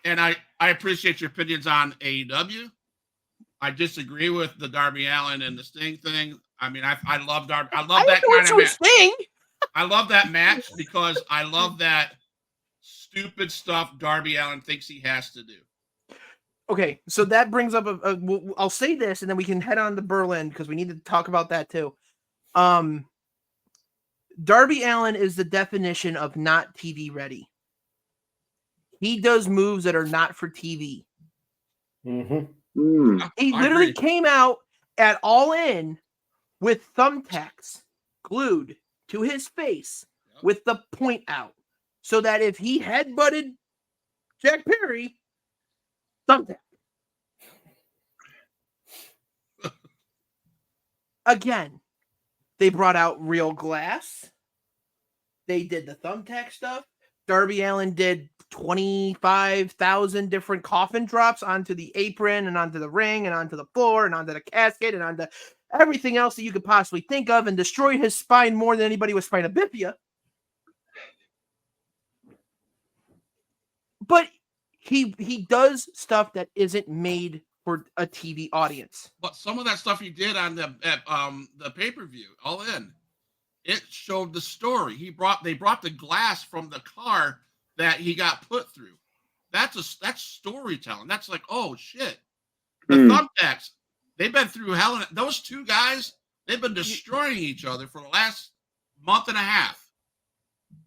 And I appreciate your opinions on AEW. I disagree with the Darby Allin and the Sting thing. I mean, I love Darby. I love that kind of match. Sting. I love that match because I love that stupid stuff Darby Allin thinks he has to do. Okay, so that brings up I'll say this, and then we can head on to Berlin because we need to talk about that too. Darby Allin is the definition of not TV ready. He does moves that are not for TV. Mm-hmm. He literally came out at All In with thumbtacks glued to his face with the point out, so that if he headbutted Jack Perry, thumbtack. Again, they brought out real glass. They did the thumbtack stuff. Darby Allin did 25,000 different coffin drops onto the apron and onto the ring and onto the floor and onto the casket and onto everything else that you could possibly think of, and destroyed his spine more than anybody with spina bifida. But he does stuff that isn't made for a TV audience. But some of that stuff he did on the pay-per-view, All In, it showed the story. They brought the glass from the car that he got put through. That's storytelling. That's like, oh shit. The thumbtacks, they've been through hell, and those two guys, they've been destroying each other for the last month and a half.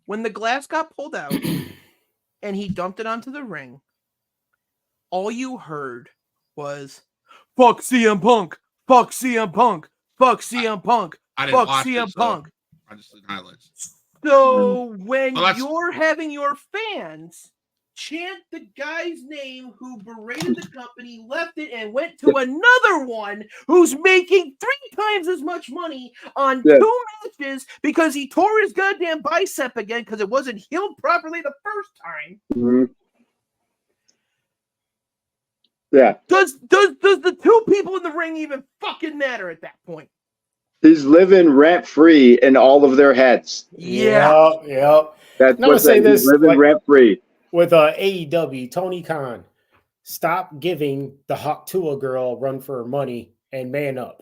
When the glass got pulled out and he dumped it onto the ring, all you heard was "fuck CM Punk, fuck CM Punk, fuck CM Punk, fuck CM Punk." I just did highlights. So when you're having your fans chant the guy's name who berated the company, left it, and went to another one who's making 3 times as much money on 2 matches because he tore his goddamn bicep again because it wasn't healed properly the first time. Mm-hmm. Yeah. Does the 2 people in the ring even fucking matter at that point? He's living rent free in all of their heads. Yeah. Yep. That's what he's living rent free. With AEW, Tony Khan, stop giving the Hawk Tuah girl a run for her money and man up.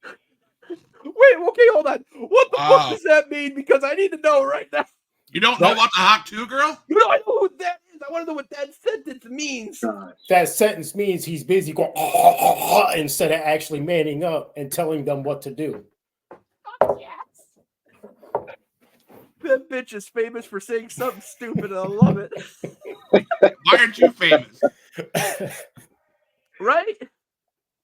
Wait, okay, hold on. What the fuck does that mean? Because I need to know right now. You don't know about the Hawk Tuah girl? You know, I know who that is. I want to know what that sentence means. That sentence means he's busy going instead of actually manning up and telling them what to do. Yes. That bitch is famous for saying something stupid, and I love it. Why aren't you famous? Right?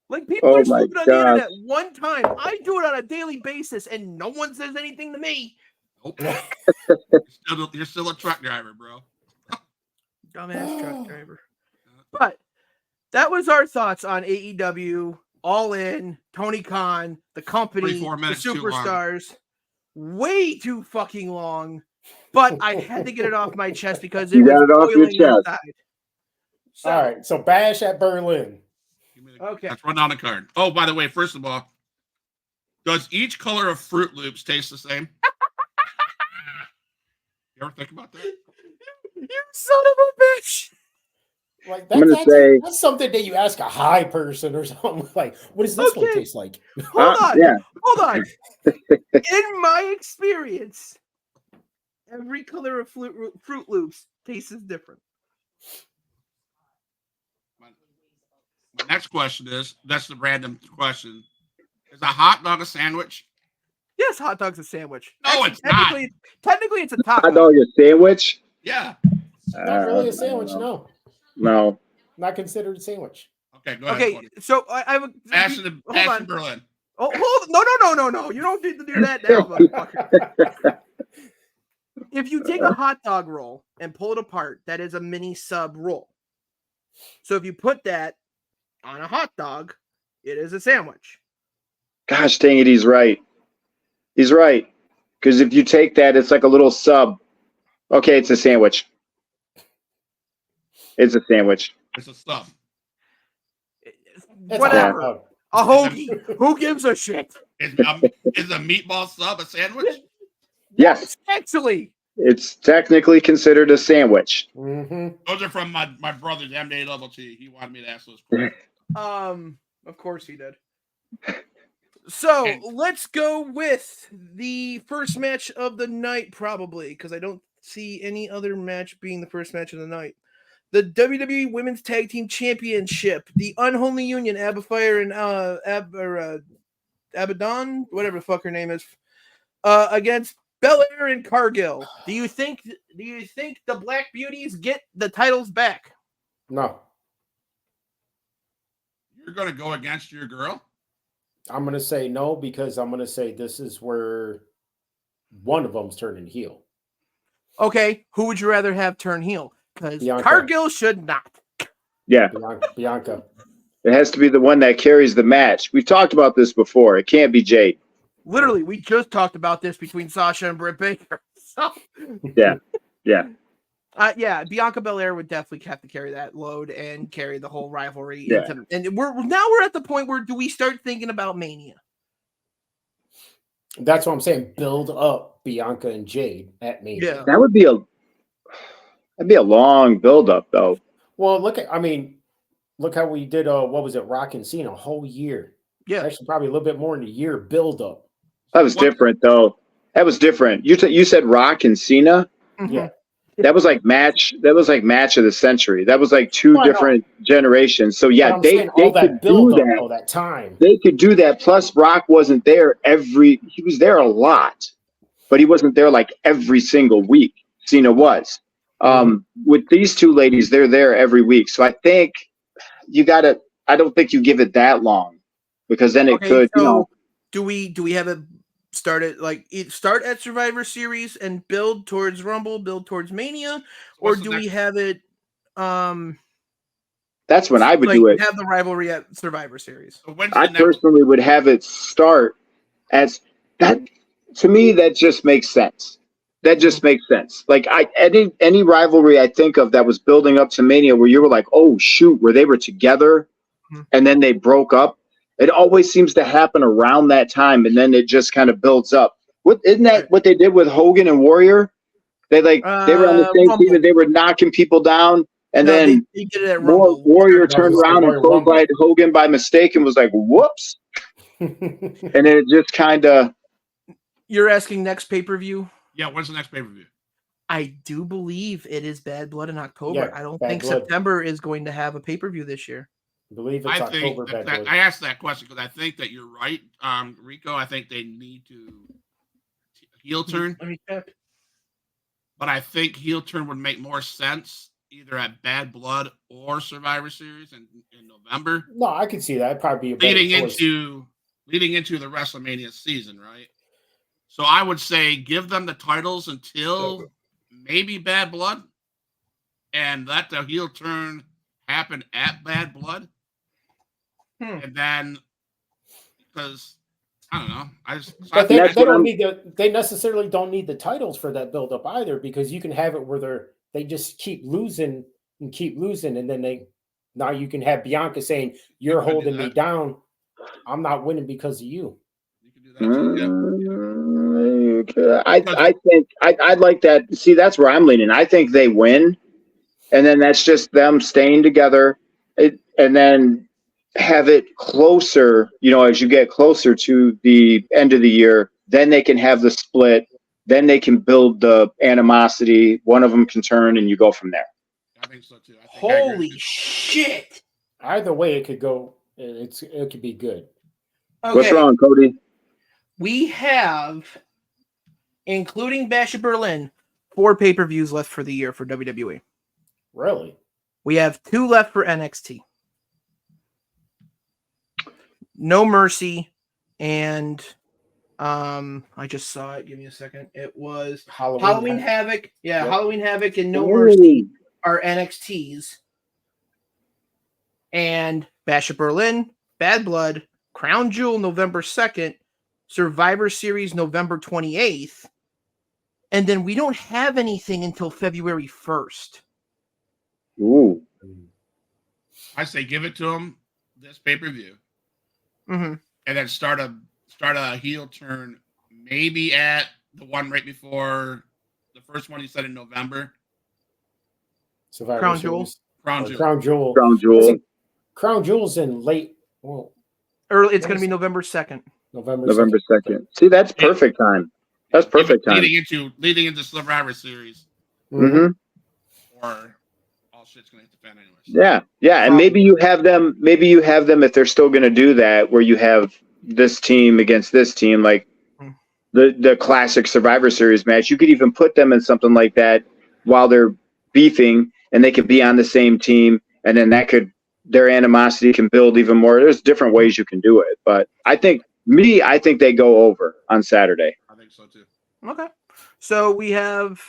Like, people are stupid on the internet one time. I do it on a daily basis, and no one says anything to me. Nope. You're still a truck driver, bro. Dumbass truck driver. But that was our thoughts on AEW, All In, Tony Khan, the company, the superstars. Way too fucking long, but I had to get it off my chest because it was boiling inside. So, all right, so Bash at Berlin. Okay, let's run down the card. Oh, by the way, first of all, does each color of Fruit Loops taste the same? You ever think about that? You son of a bitch! Like that's something that you ask a high person or something. Like, what does this one taste like? Hold on. In my experience, every color of Fruit Loops tastes different. My next question is, that's the random question. Is a hot dog a sandwich? Yes, hot dog's a sandwich. No, it's not. Technically, it's a Hot taco. dog a sandwich? Yeah. Not really a sandwich, no. No. Not considered a sandwich. Okay, go ahead. Okay, Cody. so I have a Ashton hold on. Berlin. Oh, no! You don't need to do that now, motherfucker. If you take a hot dog roll and pull it apart, that is a mini sub roll. So if you put that on a hot dog, it is a sandwich. Gosh dang it, he's right. He's right. Because if you take that, it's like a little sub. Okay, it's a sandwich. It's a sandwich. It's a sub. That's Whatever. a hot dog. A hoagie. Who gives a shit? Is a meatball sub a sandwich? Yes, Actually, it's technically considered a sandwich. Mm-hmm. Those are from my brother's MJ Double T. He wanted me to ask those questions. of course he did. So let's go with the first match of the night, probably, because I don't see any other match being the first match of the night. The WWE Women's Tag Team Championship, the Unholy Union, Abba Fire and Abaddon, whatever the fuck her name is, against Belair and Cargill. Do you think the Black Beauties get the titles back? No. You're gonna go against your girl? I'm going to say no because I'm going to say this is where one of them's turning heel. Okay, who would you rather have turn heel? Because Bianca. Cargill should not. Yeah, Bianca. it has to be the one that carries the match. We've talked about this before. It can't be Jade. Literally, we just talked about this between Sasha and Britt Baker. So, Yeah. yeah, Bianca Belair would definitely have to carry that load and carry the whole rivalry. Yeah. And we're at the point where do we start thinking about Mania? That's what I'm saying. Build up Bianca and Jade at me. Yeah. That'd be a long build up though. Well, look how we did what was it, Rock and Cena, a whole year. Yeah. Actually, probably a little bit more than a year build up. That was different though. That was different. You said Rock and Cena? Mhm. Yeah. That was like match of the century. That was like two No, I know. different generations. So yeah, But I'm they saying all could that do build up, that. all that time. They could do that. Plus, Rock wasn't there he was there a lot, but he wasn't there like every single week. Cena was. With these two ladies, they're there every week. So I think I don't think you give it that long because then it could, do we have it start at Survivor Series and build towards Rumble, build towards Mania, or do we have it that's when I would do it. Have the rivalry at Survivor Series. So when's I the next? personally would have it start as that. To me, that just makes sense. That just makes sense. Like any rivalry I think of that was building up to Mania, where you were like, "Oh shoot," where they were together, and then they broke up. It always seems to happen around that time, and then it just kind of builds up. Isn't that what they did with Hogan and Warrior? They were on the same team and they were knocking people down, and then they did it at Rumble. Warrior turned around and crowbarred Hogan by mistake and was like, "Whoops!" And then it just kind of. You're asking next pay-per-view? Yeah, when's the next pay-per-view? I do believe it is Bad Blood in October. Yeah, I don't Bad think Blood. September is going to have a pay-per-view this year. I believe it's October. I asked that question because I think that you're right, Rico. I think they need to heel turn, Let me check. but I think heel turn would make more sense either at Bad Blood or Survivor Series in November, No, I could see that. It'd probably be a better leading into the WrestleMania season, right? So I would say give them the titles until maybe Bad Blood, and let the heel turn happen at Bad Blood. And then, because I don't know, they necessarily don't need the titles for that build up either, because you can have it where they just keep losing, and then now you can have Bianca saying, "You're holding me down. I'm not winning because of you." You can do that too, yeah. I think I'd like that. See, that's where I'm leaning. I think they win, and then that's just them staying together, and then have it closer, as you get closer to the end of the year, then they can have the split, then they can build the animosity, one of them can turn, and you go from there. I think so too. Holy shit! Either way, it could go. It could be good. Okay. What's wrong, Cody? We have, including Bash at Berlin, 4 pay-per-views left for the year for WWE. Really? We have 2 left for NXT. No Mercy and I just saw it. Give me a second. It was Halloween Havoc. Yeah, Yep. Halloween Havoc and No Ooh. Mercy are NXTs. And Bash at Berlin, Bad Blood, Crown Jewel November 2nd, Survivor Series November 28th. And then we don't have anything until February 1st. Ooh. I say give it to them this pay-per-view. Mm-hmm. And then start a heel turn maybe at the one right before the first one you said in November. Survivor Crown Series. Jewel. Crown Or Jewel. Crown Jewel. Crown I Jewel. think Crown Jewel's in late. Well, Early. It's going to be November 2nd. November 2nd. See, that's perfect time. That's perfect time. Leading into Survivor Series, Mm-hmm. or all shit's gonna hit the fan anyways. Yeah, and maybe you have them. Maybe you have them if they're still going to do that, where you have this team against this team, like the classic Survivor Series match. You could even put them in something like that while they're beefing, and they could be on the same team, and then their animosity can build even more. There's different ways you can do it, but I think they go over on Saturday. I think so too. Okay. So we have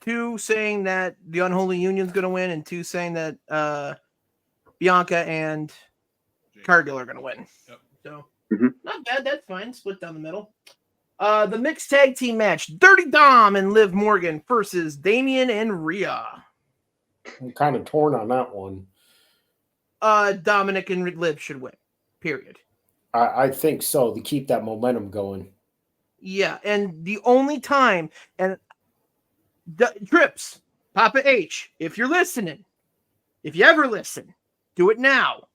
2 saying that the Unholy Union's going to win and 2 saying that Bianca and Cargill are going to win. Yep. So Mhm. not bad. That's fine. Split down the middle. The mixed tag team match: Dirty Dom and Liv Morgan versus Damian and Rhea. I'm kind of torn on that one. Dominic and Liv should win. Period. I think so, to keep that momentum going. Yeah, and the only time, and Trips, Papa H, if you're listening, if you ever listen, do it now.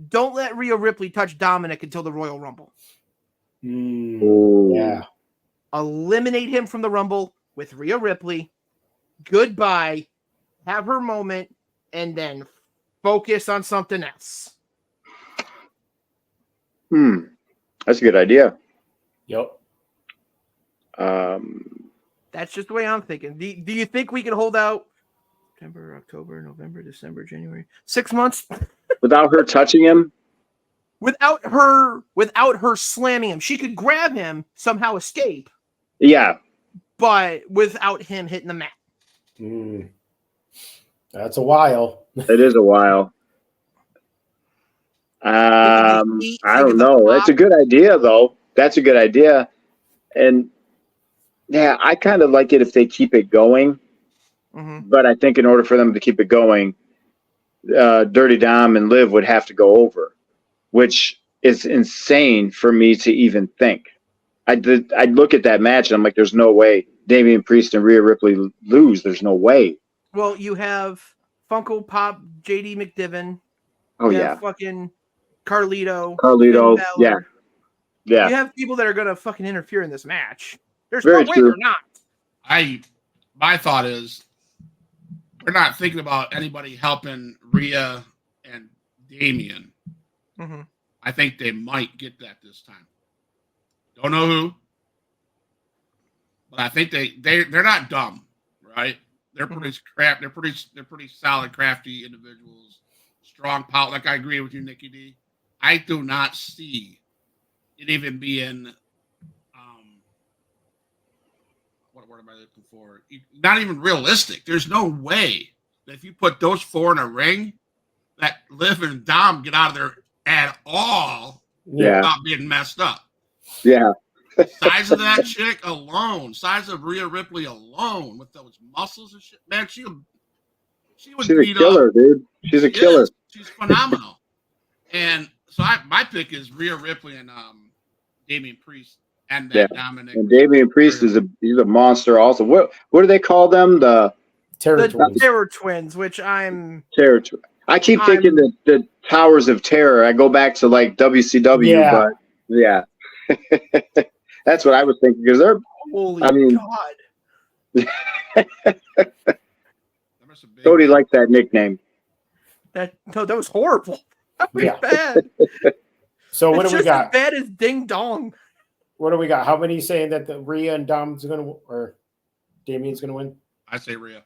Don't let Rhea Ripley touch Dominic until the Royal Rumble. Ooh. Yeah. Eliminate him from the Rumble with Rhea Ripley. Goodbye. Have her moment, and then focus on something else. That's a good idea. Yep. That's just the way I'm thinking. Do you think we can hold out September, October, November, December, January? 6 months? Without her touching him? Without her slamming him. She could grab him, somehow escape, Yeah. but without him hitting the mat. That's a while. It is a while. I don't know. That's a good idea, though. That's a good idea. And yeah, I kind of like it if they keep it going. Mm-hmm. But I think in order for them to keep it going, Dirty Dom and Liv would have to go over, which is insane for me to even think. I'd look at that match and I'm like, there's no way Damian Priest and Rhea Ripley lose. There's no way. Well, you have Funko Pop, JD McDivitt. Oh, you yeah. have fucking Carlito. Carlito. Finn Yeah. Balor. Yeah. You have people that are going to fucking interfere in this match. There's Very no way true. they're not. My thought is we're not thinking about anybody helping Rhea and Damian. Mm-hmm. I think they might get that this time. Don't know who, but I think they're not dumb, right? They're pretty crap. They're pretty solid, crafty individuals. Strong power. Like I agree with you, Nikki D. I do not see it even being what word am I looking for? Not even realistic. There's no way that if you put those 4 in a ring, that Liv and Dom get out of there at all Yeah. without being messed up. Yeah. Size of that chick alone, size of Rhea Ripley alone, with those muscles and shit, man, she would She's a beat killer, up. dude. She's a killer. She's phenomenal. And so my pick is Rhea Ripley and Damian Priest and then Dominic. And Damian Priest he's a monster also. What do they call them? The Terror Twins. Terror Twins, which I'm Terror. I keep thinking the Towers of Terror. I go back to like WCW, but yeah. That's what I was thinking because they're. holy God. Cody liked that nickname. That was horrible. That was Yeah. bad. So what It's do we just as got? bad as Ding Dong. What do we got? How many saying that the Rhea and Dom's going to, or Damien's going to win? I say Rhea.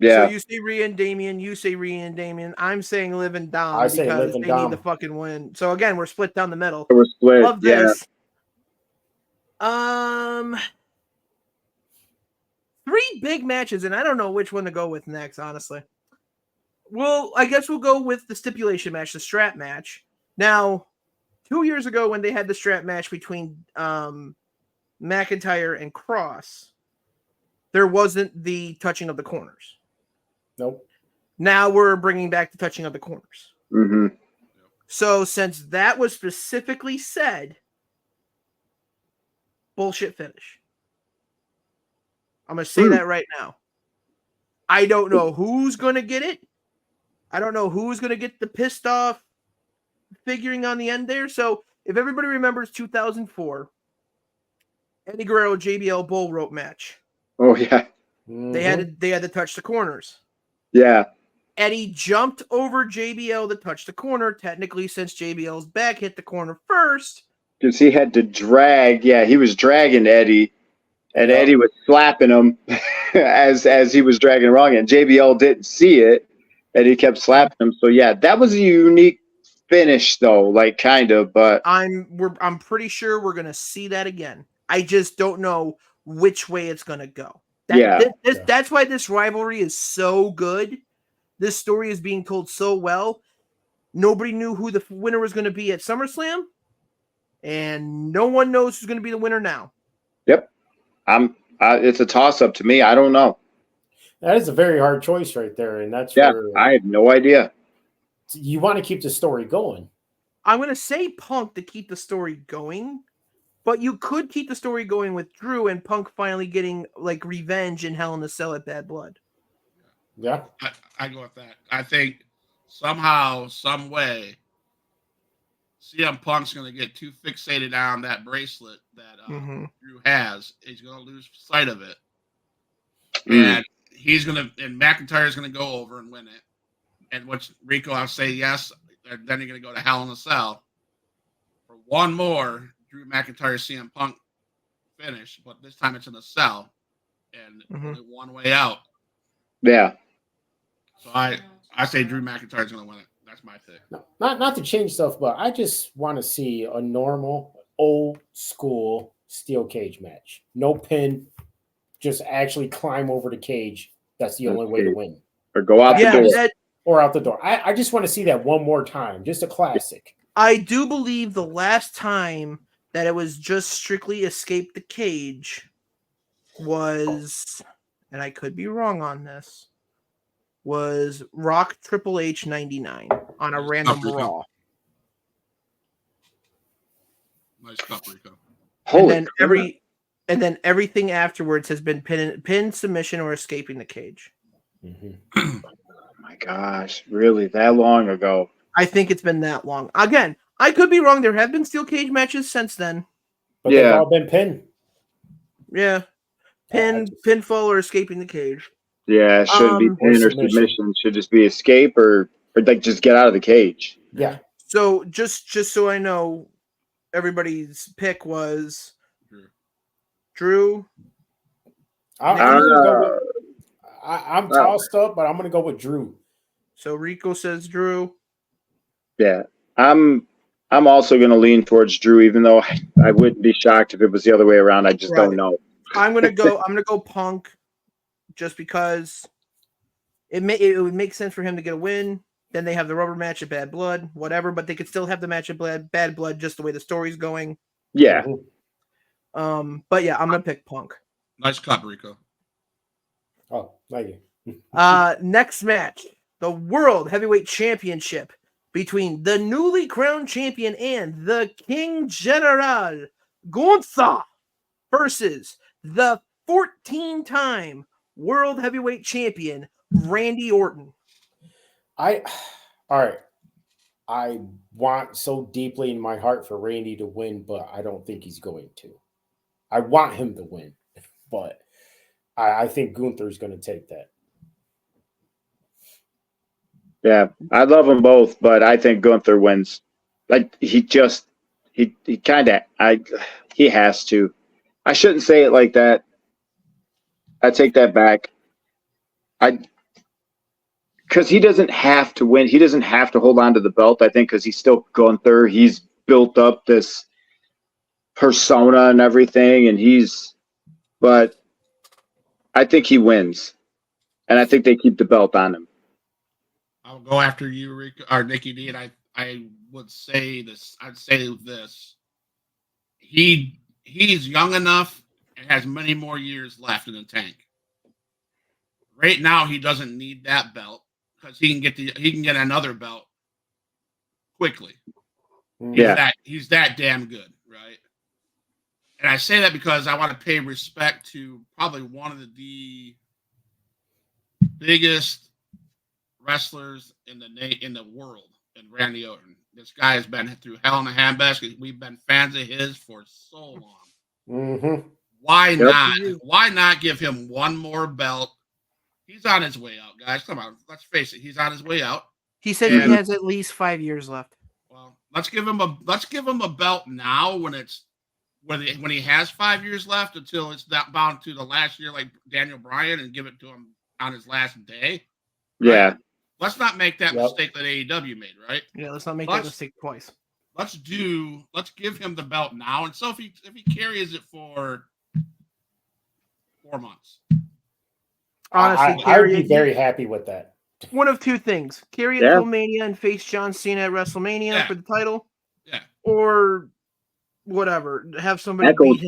Yeah. So you say Rhea and Damien, you say Rhea and Damien. I'm saying Liv and Dom I say because Liv and they need Dom. the fucking win. So again, we're split down the middle. We're split. Love Yeah. this. 3 big matches, and I don't know which one to go with next, honestly. Well, I guess we'll go with the stipulation match, the strap match. Now, 2 years ago when they had the strap match between McIntyre and Cross, there wasn't the touching of the corners. Nope. Now we're bringing back the touching of the corners. Mm-hmm. So since that was specifically said, bullshit finish. I'm going to say that right now. I don't know who's going to get it. I don't know who's going to get the pissed off figuring on the end there. So if everybody remembers 2004, Eddie Guerrero JBL bull rope match. Oh yeah. They had to touch the corners. Yeah. Eddie jumped over JBL to touch the corner, technically since JBL's back hit the corner first. Because he had to drag. Yeah, he was dragging Eddie, and Eddie was slapping him as he was dragging wrong, and JBL didn't see it, and he kept slapping him. So yeah, that was a unique finish, though, like kind of. But I'm pretty sure we're gonna see that again. I just don't know which way it's gonna go. That's why this rivalry is so good. This story is being told so well. Nobody knew who the winner was going to be at SummerSlam, and no one knows who's going to be the winner now. Yep, it's a toss-up to me. I don't know. That is a very hard choice right there, and that's I have no idea. You want to keep the story going. I'm going to say Punk to keep the story going, but you could keep the story going with Drew and Punk finally getting like revenge in Hell in a Cell at Bad Blood. Yeah, I go with that. I think somehow, some way, CM Punk's going to get too fixated on that bracelet that Drew has. He's going to lose sight of it, and and McIntyre's going to go over and win it. And which Rico, I'll say yes. Then you're going to go to Hell in a Cell for one more Drew McIntyre CM Punk finish, but this time it's in a cell and only one way out. Yeah. So I say Drew McIntyre's going to win it. That's my pick. No, not to change stuff, but I just want to see a normal, old school steel cage match. No pin, just actually climb over the cage. That's the only way to win. Or go out the door. Or out the door. I just want to see that one more time. Just a classic. I do believe the last time that it was just strictly escape the cage was, and I could be wrong on this, was Rock Triple H 99 on a random Raw. Nice cup, Rico. And then everything afterwards has been pin, submission, or escaping the cage. Oh my gosh, really? That long ago? I think it's been that long. Again, I could be wrong. There have been steel cage matches since then. But they've all been pin. Yeah. Pinfall or escaping the cage. Yeah, it shouldn't be pin or submission. Should just be escape or like just get out of the cage. Yeah. So just so I know, everybody's pick was Drew. I'm tossed up, but I'm going to go with Drew. So Rico says Drew. Yeah, I'm also going to lean towards Drew, even though I wouldn't be shocked if it was the other way around. I just don't know. I'm gonna go Punk, just because it would make sense for him to get a win. Then they have the rubber match at Bad Blood, whatever. But they could still have the match at Bad Blood, just the way the story's going. Yeah. But yeah, I'm gonna pick Punk. Nice cup, Rico. Oh, thank you. Next match, the World Heavyweight Championship between the newly crowned champion and the King General Gunther versus the 14-time World Heavyweight Champion Randy Orton. All right. I want so deeply in my heart for Randy to win, but I don't think he's going to. I want him to win, but I think Gunther's going to take that. Yeah, I love them both, but I think Gunther wins. like he kind of he has to. I shouldn't say it like that. I take that back. Because he doesn't have to win. He doesn't have to hold on to the belt, I think, because he's still Gunther. He's built up this persona and everything, but I think he wins. And I think they keep the belt on him. I'll go after you, Rick, or Nikki D, and I would say this. I'd say this. He's young enough and has many more years left in the tank. Right now, he doesn't need that belt because he can get another belt quickly. Yeah, he's that damn good, right? And I say that because I want to pay respect to probably one of the biggest wrestlers in the world, in Randy Orton. This guy has been through hell in a handbasket. We've been fans of his for so long. Mm-hmm. Why not? Why not give him one more belt? He's on his way out, guys. Come on, let's face it. He's on his way out. He said he has at least 5 years left. Well, let's give him a belt now when he has 5 years left until it's not bound to the last year like Daniel Bryan and give it to him on his last day. Right? Yeah. Let's not make that mistake that AEW made, right? Yeah, let's not make that mistake twice. Let's give him the belt now. And so if he carries it for 4 months. Honestly, I would be very happy with that. One of two things: carry it till Mania and face John Cena at WrestleMania for the title, or whatever. Have somebody that goes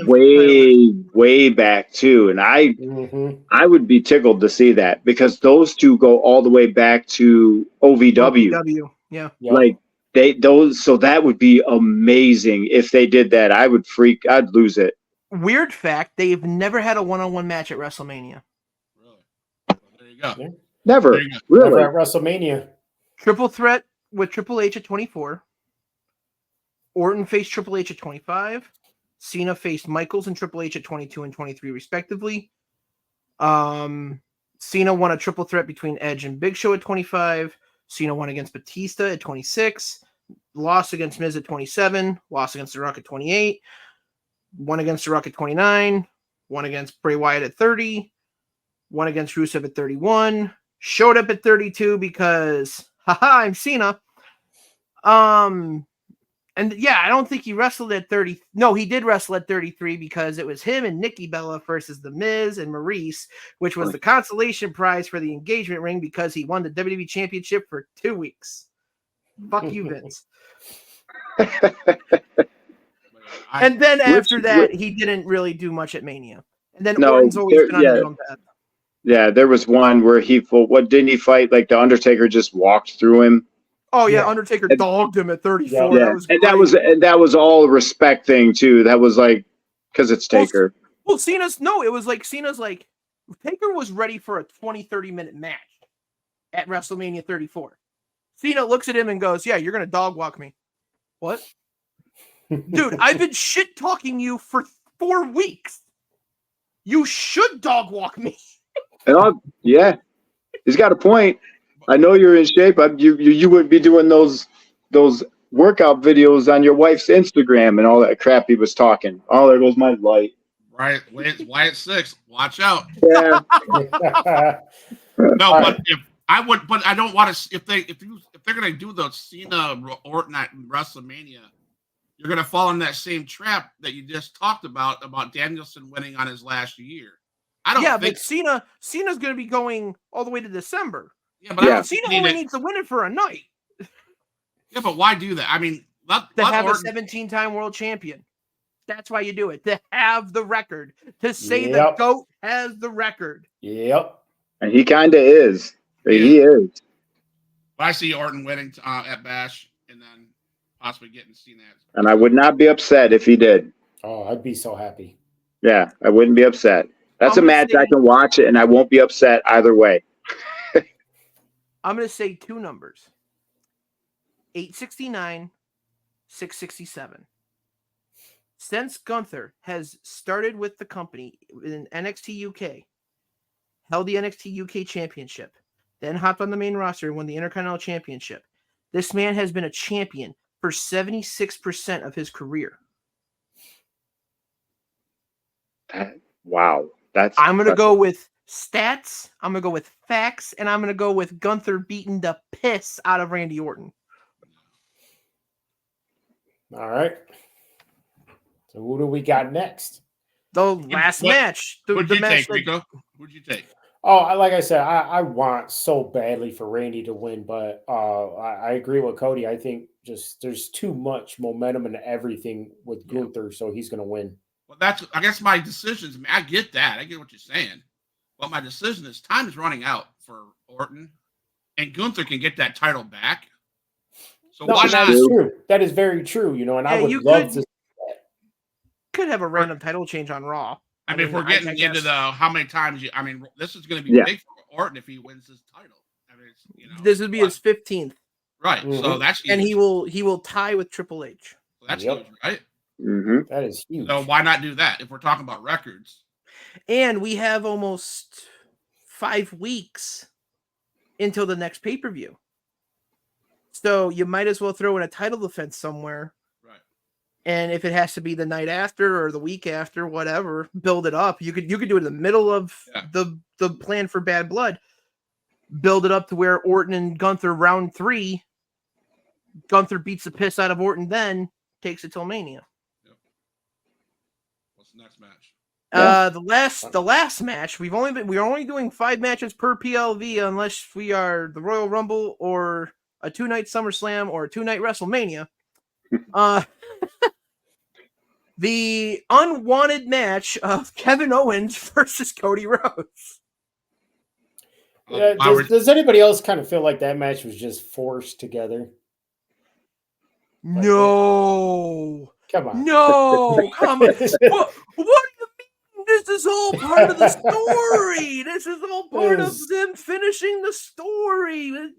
way back too, and I would be tickled to see that because those two go all the way back to OVW. Yeah, like so that would be amazing if they did that. I'd lose it. Weird fact: they've never had a one-on-one match at WrestleMania. There you go. Yeah. Never. Really. Never at WrestleMania. Triple threat with Triple H at 24. Orton faced Triple H at 25. Cena faced Michaels and Triple H at 22 and 23, respectively. Cena won a triple threat between Edge and Big Show at 25. Cena won against Batista at 26. Lost against Miz at 27. Lost against The Rock at 28. Won against The Rock at 29. Won against Bray Wyatt at 30. Won against Rusev at 31. Showed up at 32 because, I'm Cena. And yeah, I don't think he wrestled at 30. No, he did wrestle at 33 because it was him and Nikki Bella versus The Miz and Maurice, which was the consolation prize for the engagement ring because he won the WWE Championship for 2 weeks. Fuck you, Vince. And then after that, he didn't really do much at Mania. And then Orton's always been on his own path. Yeah, there was one where what didn't he fight? Like the Undertaker just walked through him. Oh yeah, Undertaker dogged him at 34. Yeah, that was all a respect thing too. That was like because it's Taker. Well, it was like Cena's like Taker was ready for a 20-30 minute match at WrestleMania 34. Cena looks at him and goes, "Yeah, you're gonna dog walk me." What? Dude, I've been shit talking you for 4 weeks. You should dog walk me. Yeah, he's got a point. I know you're in shape. You wouldn't be doing those workout videos on your wife's Instagram and all that crap he was talking. Oh, there goes my light. Right, Wyatt 6. Watch out. Yeah. No, but I don't want to. If they're gonna do the Cena Orton at WrestleMania, you're gonna fall in that same trap that you just talked about Danielson winning on his last year. But Cena's going to be going all the way to December. Yeah, but Cena only needs to win it for a night. Yeah, but why do that? I mean, to have a 17-time world champion. That's why you do it. To have the record. To say the GOAT has the record. Yep. And he kind of is. He is. But I see Orton winning at Bash and then possibly getting Cena. And I would not be upset if he did. Oh, I'd be so happy. Yeah, I wouldn't be upset. That's a match I can watch it, and I won't be upset either way. I'm going to say 2 numbers. 869, 667. Since Gunther has started with the company in NXT UK, held the NXT UK Championship, then hopped on the main roster and won the Intercontinental Championship, this man has been a champion for 76% of his career. Wow. That's I'm going to impressive. go with stats. I'm going to go with facts. And I'm going to go with Gunther beating the piss out of Randy Orton. All right. So who do we got next? The last match. Who'd The you match take, Rico? Who'd you take? Oh, like I said, I want so badly for Randy to win, but I agree with Cody. I think just there's too much momentum and everything with Gunther, so he's going to win. Well, I guess my decisions. I mean, I get that. I get what you're saying. But my decision is time is running out for Orton, and Gunther can get that title back. So why that not? is true. That is very true. You know, and I would love to. Could have a random title change on Raw. I mean, if we're getting into the how many times I mean, this is going to be big for Orton if he wins his title. I mean, it's, this would be his 15th, right? Mm-hmm. So that's huge. And he will tie with Triple H. So that's huge, right? Mm-hmm. That is huge. So why not do that if we're talking about records? And we have almost 5 weeks until the next pay-per-view. So you might as well throw in a title defense somewhere. Right. And if it has to be the night after or the week after, whatever, build it up. You could do it in the middle of the plan for Bad Blood. Build it up to where Orton and Gunther round 3. Gunther beats the piss out of Orton, then takes it till Mania. Yep. What's the next match? The last match, we're only doing 5 matches per PLV unless we are the Royal Rumble or a 2-night SummerSlam or a 2-night WrestleMania. The unwanted match of Kevin Owens versus Cody Rhodes. Does anybody else kind of feel like that match was just forced together? No. Come on. No. Come on. What do you mean? This is all part of the story. This is all part of them finishing the story.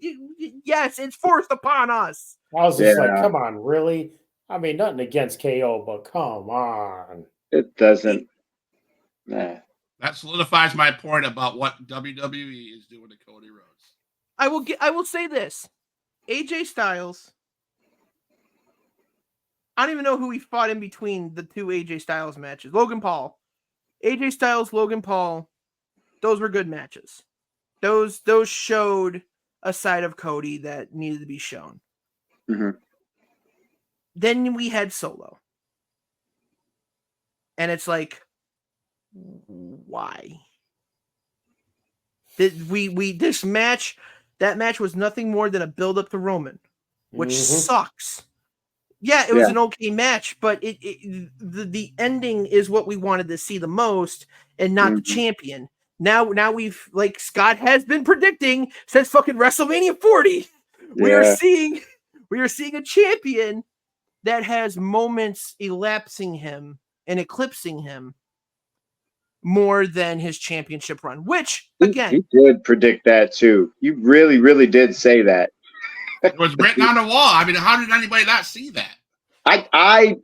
Yes, it's forced upon us. I was just like, come on, really? I mean, nothing against KO, but come on. It doesn't. Nah. That solidifies my point about what WWE is doing to Cody Rhodes. I will say this. AJ Styles. I don't even know who he fought in between the 2 AJ Styles matches. Logan Paul. AJ Styles, Logan Paul. Those were good matches. Those showed a side of Cody that needed to be shown. Mm-hmm. Then we had Solo. And it's like, why? This match, that match was nothing more than a build up to Roman, which sucks. Yeah, it was an okay match, but the ending is what we wanted to see the most, and not the champion. Now we've, like Scott has been predicting since fucking WrestleMania 40, we are seeing a champion that has moments elapsing him and eclipsing him more than his championship run, which again, you did predict that too. You really, really did say that. It was written on the wall. I mean, how did anybody not see that? I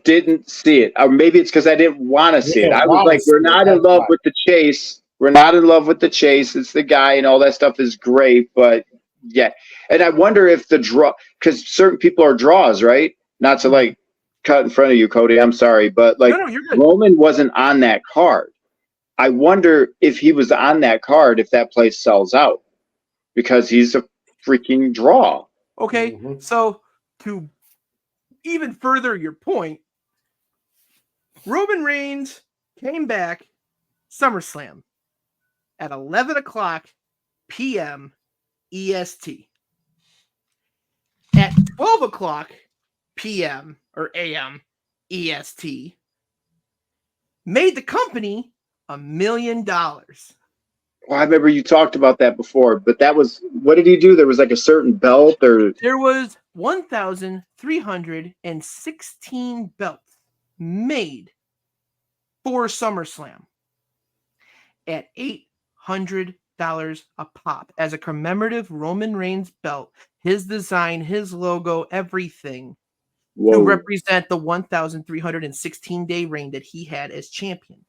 didn't see it. Or maybe it's because I didn't want to see it. I was like, we're not in love with the chase. We're not in love with the chase. It's the guy and all that stuff is great. But yeah. And I wonder if the draw, because certain people are draws, right? Not to like cut in front of you, Cody. I'm sorry. But like Roman wasn't on that card. I wonder if he was on that card, if that place sells out because he's a freaking draw. Okay. So to even further your point, Roman Reigns came back SummerSlam at 11 o'clock p.m. EST. At 12 o'clock p.m. or a.m. EST, made the company $1 million. Well, I remember you talked about that before, but that was, what did he do? There was like a certain belt or? There was 1,316 belts made for SummerSlam at $800 a pop as a commemorative Roman Reigns belt, his design, his logo, everything to represent the 1,316 day reign that he had as champion.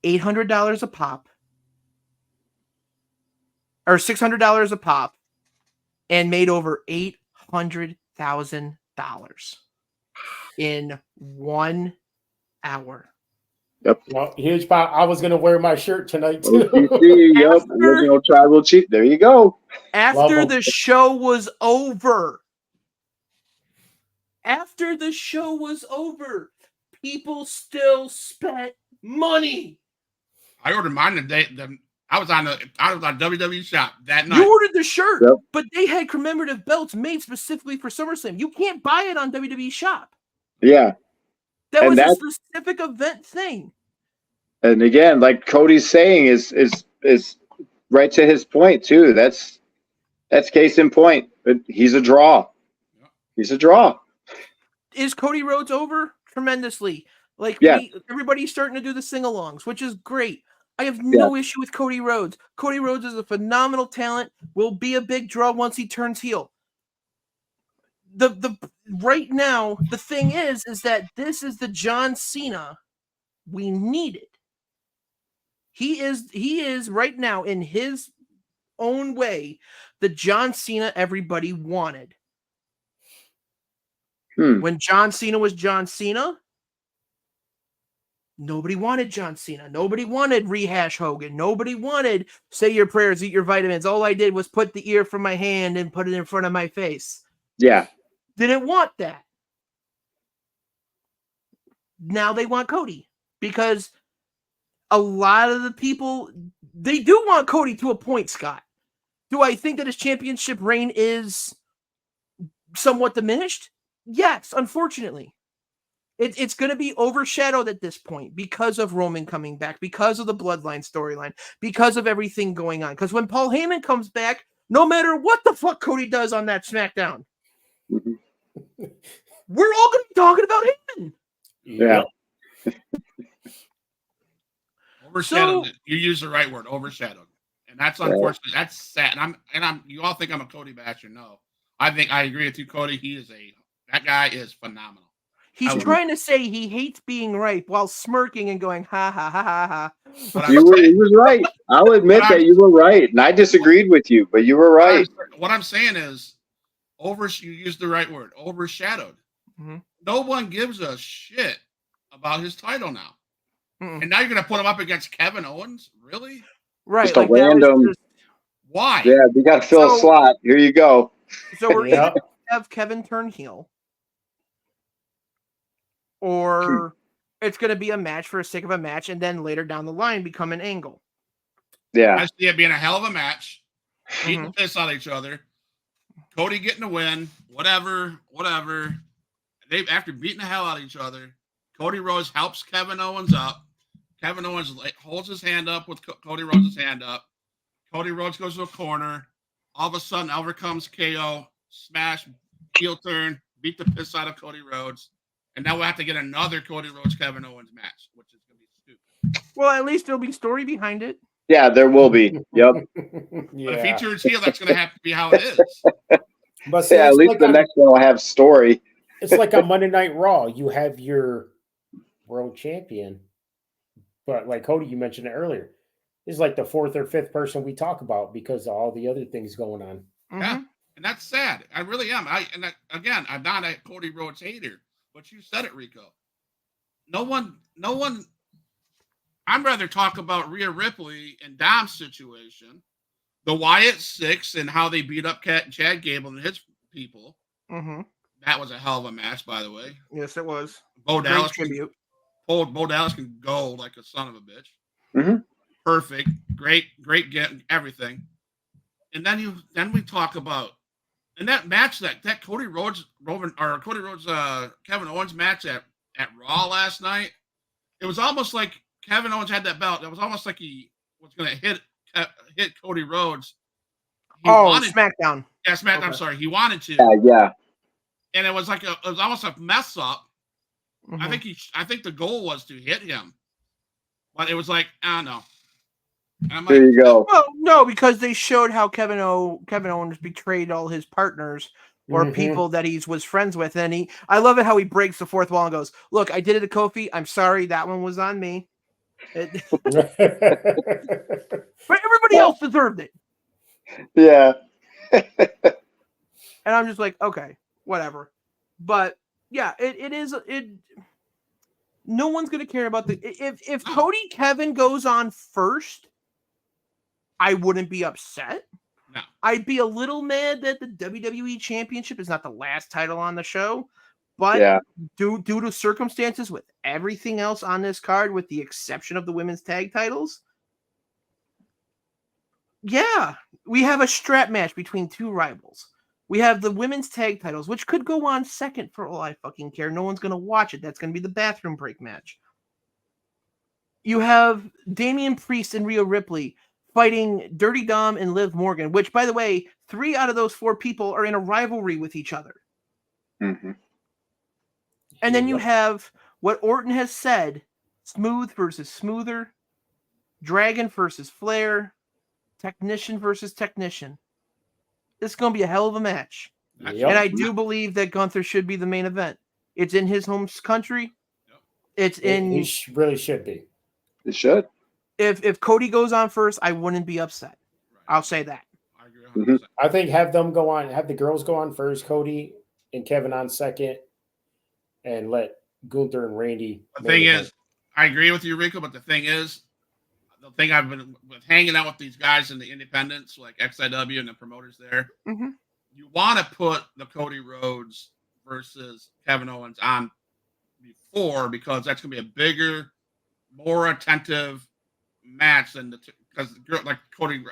$800 a pop. Or $600 a pop, and made over in 1 hour. Well, huge pop. I was gonna wear my shirt tonight too. OTC, yep. Original Tribal Chief. There you go. After Love the 'em. show was over, people still spent money. I ordered mine the day. I was on WWE Shop that night. You ordered the shirt, Yep. but they had commemorative belts made specifically for SummerSlam. You can't buy it on WWE Shop. Yeah. That And was that- a specific event thing. And again, like Cody's saying, is right to his point too. That's case in point. But he's a draw. He's a draw. Is Cody Rhodes over? Tremendously. Like, Yeah. everybody's starting to do the sing-alongs, which is great. I have no issue with Cody Rhodes. Cody Rhodes is a phenomenal talent. Will be a big draw once he turns heel. The right now, the thing is that this is the John Cena we needed. He is right now in his own way the John Cena everybody wanted. When John Cena was John Cena, nobody wanted John Cena. Nobody wanted rehash Hogan. Nobody wanted say your prayers, eat your vitamins. All I did was put the ear from my hand and put it in front of my face. Yeah. Didn't want that. Now they want Cody because a lot of the people, they do want Cody to a point, Scott. Do I think that his championship reign is somewhat diminished? Yes, unfortunately. It's going to be overshadowed at this point because of Roman coming back, because of the Bloodline storyline, because of everything going on. Because when Paul Heyman comes back, no matter what the fuck Cody does on that SmackDown, we're all going to be talking about Heyman. Yeah. Overshadowed. You use the right word, overshadowed, and that's unfortunate. That's sad. And I'm. You all think I'm a Cody basher? No, I agree with you, Cody. That guy is phenomenal. He's trying to say he hates being right while smirking and going ha ha ha ha ha. He was right. I'll admit that you were right, and I disagreed with you, but you were right. What I'm saying is, you used the right word, overshadowed. Mm-hmm. No one gives a shit about his title now. Mm-mm. And now you're going to put him up against Kevin Owens? Really? Right. Just a random. Why? Yeah, we got to fill a slot. Here you go. So we're either going to have Kevin turn heel, or it's going to be a match for the sake of a match, and then later down the line become an angle. Yeah. I see it being a hell of a match. Beating the piss out of each other. Cody getting the win. Whatever. After beating the hell out of each other, Cody Rhodes helps Kevin Owens up. Kevin Owens holds his hand up with Cody Rhodes' hand up. Cody Rhodes goes to a corner. All of a sudden, over comes KO. Smash, heel turn, beat the piss out of Cody Rhodes. And now we'll have to get another Cody Rhodes Kevin Owens match, which is going to be stupid. Well, at least there'll be story behind it. Yeah, there will be. Yep. But if he turns heel, that's going to have to be how it is. But see, at least the next one will have story. It's like on Monday Night Raw. You have your world champion. But like Cody, you mentioned it earlier, is like the fourth or fifth person we talk about because of all the other things going on. Mm-hmm. Yeah, and that's sad. I really am. Again, I'm not a Cody Rhodes hater, but you said it, Rico. No one. I'd rather talk about Rhea Ripley and Dom's situation, the Wyatt Six, and how they beat up Chad Gable and his people. Mm-hmm. That was a hell of a match, by the way. Yes, it was. Bo Dallas tribute. Bo Dallas can go like a son of a bitch. Mm-hmm. Perfect. Great get everything. And then we talk about in that match that Cody Rhodes Kevin Owens match at Raw last night. It was almost like Kevin Owens had that belt. It was almost like he was going to hit Cody Rhodes. SmackDown. Yeah, SmackDown. Okay. I'm sorry. He wanted to. Yeah. And it was almost a mess up. Mm-hmm. I think the goal was to hit him, but it was like, I don't know. There you go. Well, no, because they showed how Kevin Owens betrayed all his partners or people that he was friends with, and I love it how he breaks the fourth wall and goes, "Look, I did it to Kofi. I'm sorry, that one was on me." But everybody else deserved it. Yeah. And I'm just like, okay, whatever. But yeah, it is. No one's gonna care about if Cody Kevin goes on first. I wouldn't be upset. No. I'd be a little mad that the WWE Championship is not the last title on the show, but due to circumstances with everything else on this card, with the exception of the women's tag titles, yeah, we have a strap match between two rivals. We have the women's tag titles, which could go on second for all I fucking care. No one's going to watch it. That's going to be the bathroom break match. You have Damian Priest and Rhea Ripley fighting Dirty Dom and Liv Morgan, which, by the way, 3 out of those 4 people are in a rivalry with each other. Mm-hmm. And then you have what Orton has said, Smooth versus Smoother, Dragon versus Flair, Technician versus Technician. This is going to be a hell of a match. Yep. And I do believe that Gunther should be the main event. It's in his home country. It's in... He really should be. It should. If Cody goes on first, I wouldn't be upset. I'll say that. I agree 100%. I think have the girls go on first, Cody and Kevin on second, and let Gunther and Randy. The thing is, I agree with you, Rico, but the thing is, the thing I've been with hanging out with these guys in the independents, like XIW and the promoters there, you want to put the Cody Rhodes versus Kevin Owens on before, because that's going to be a bigger, more attentive match than because like Cody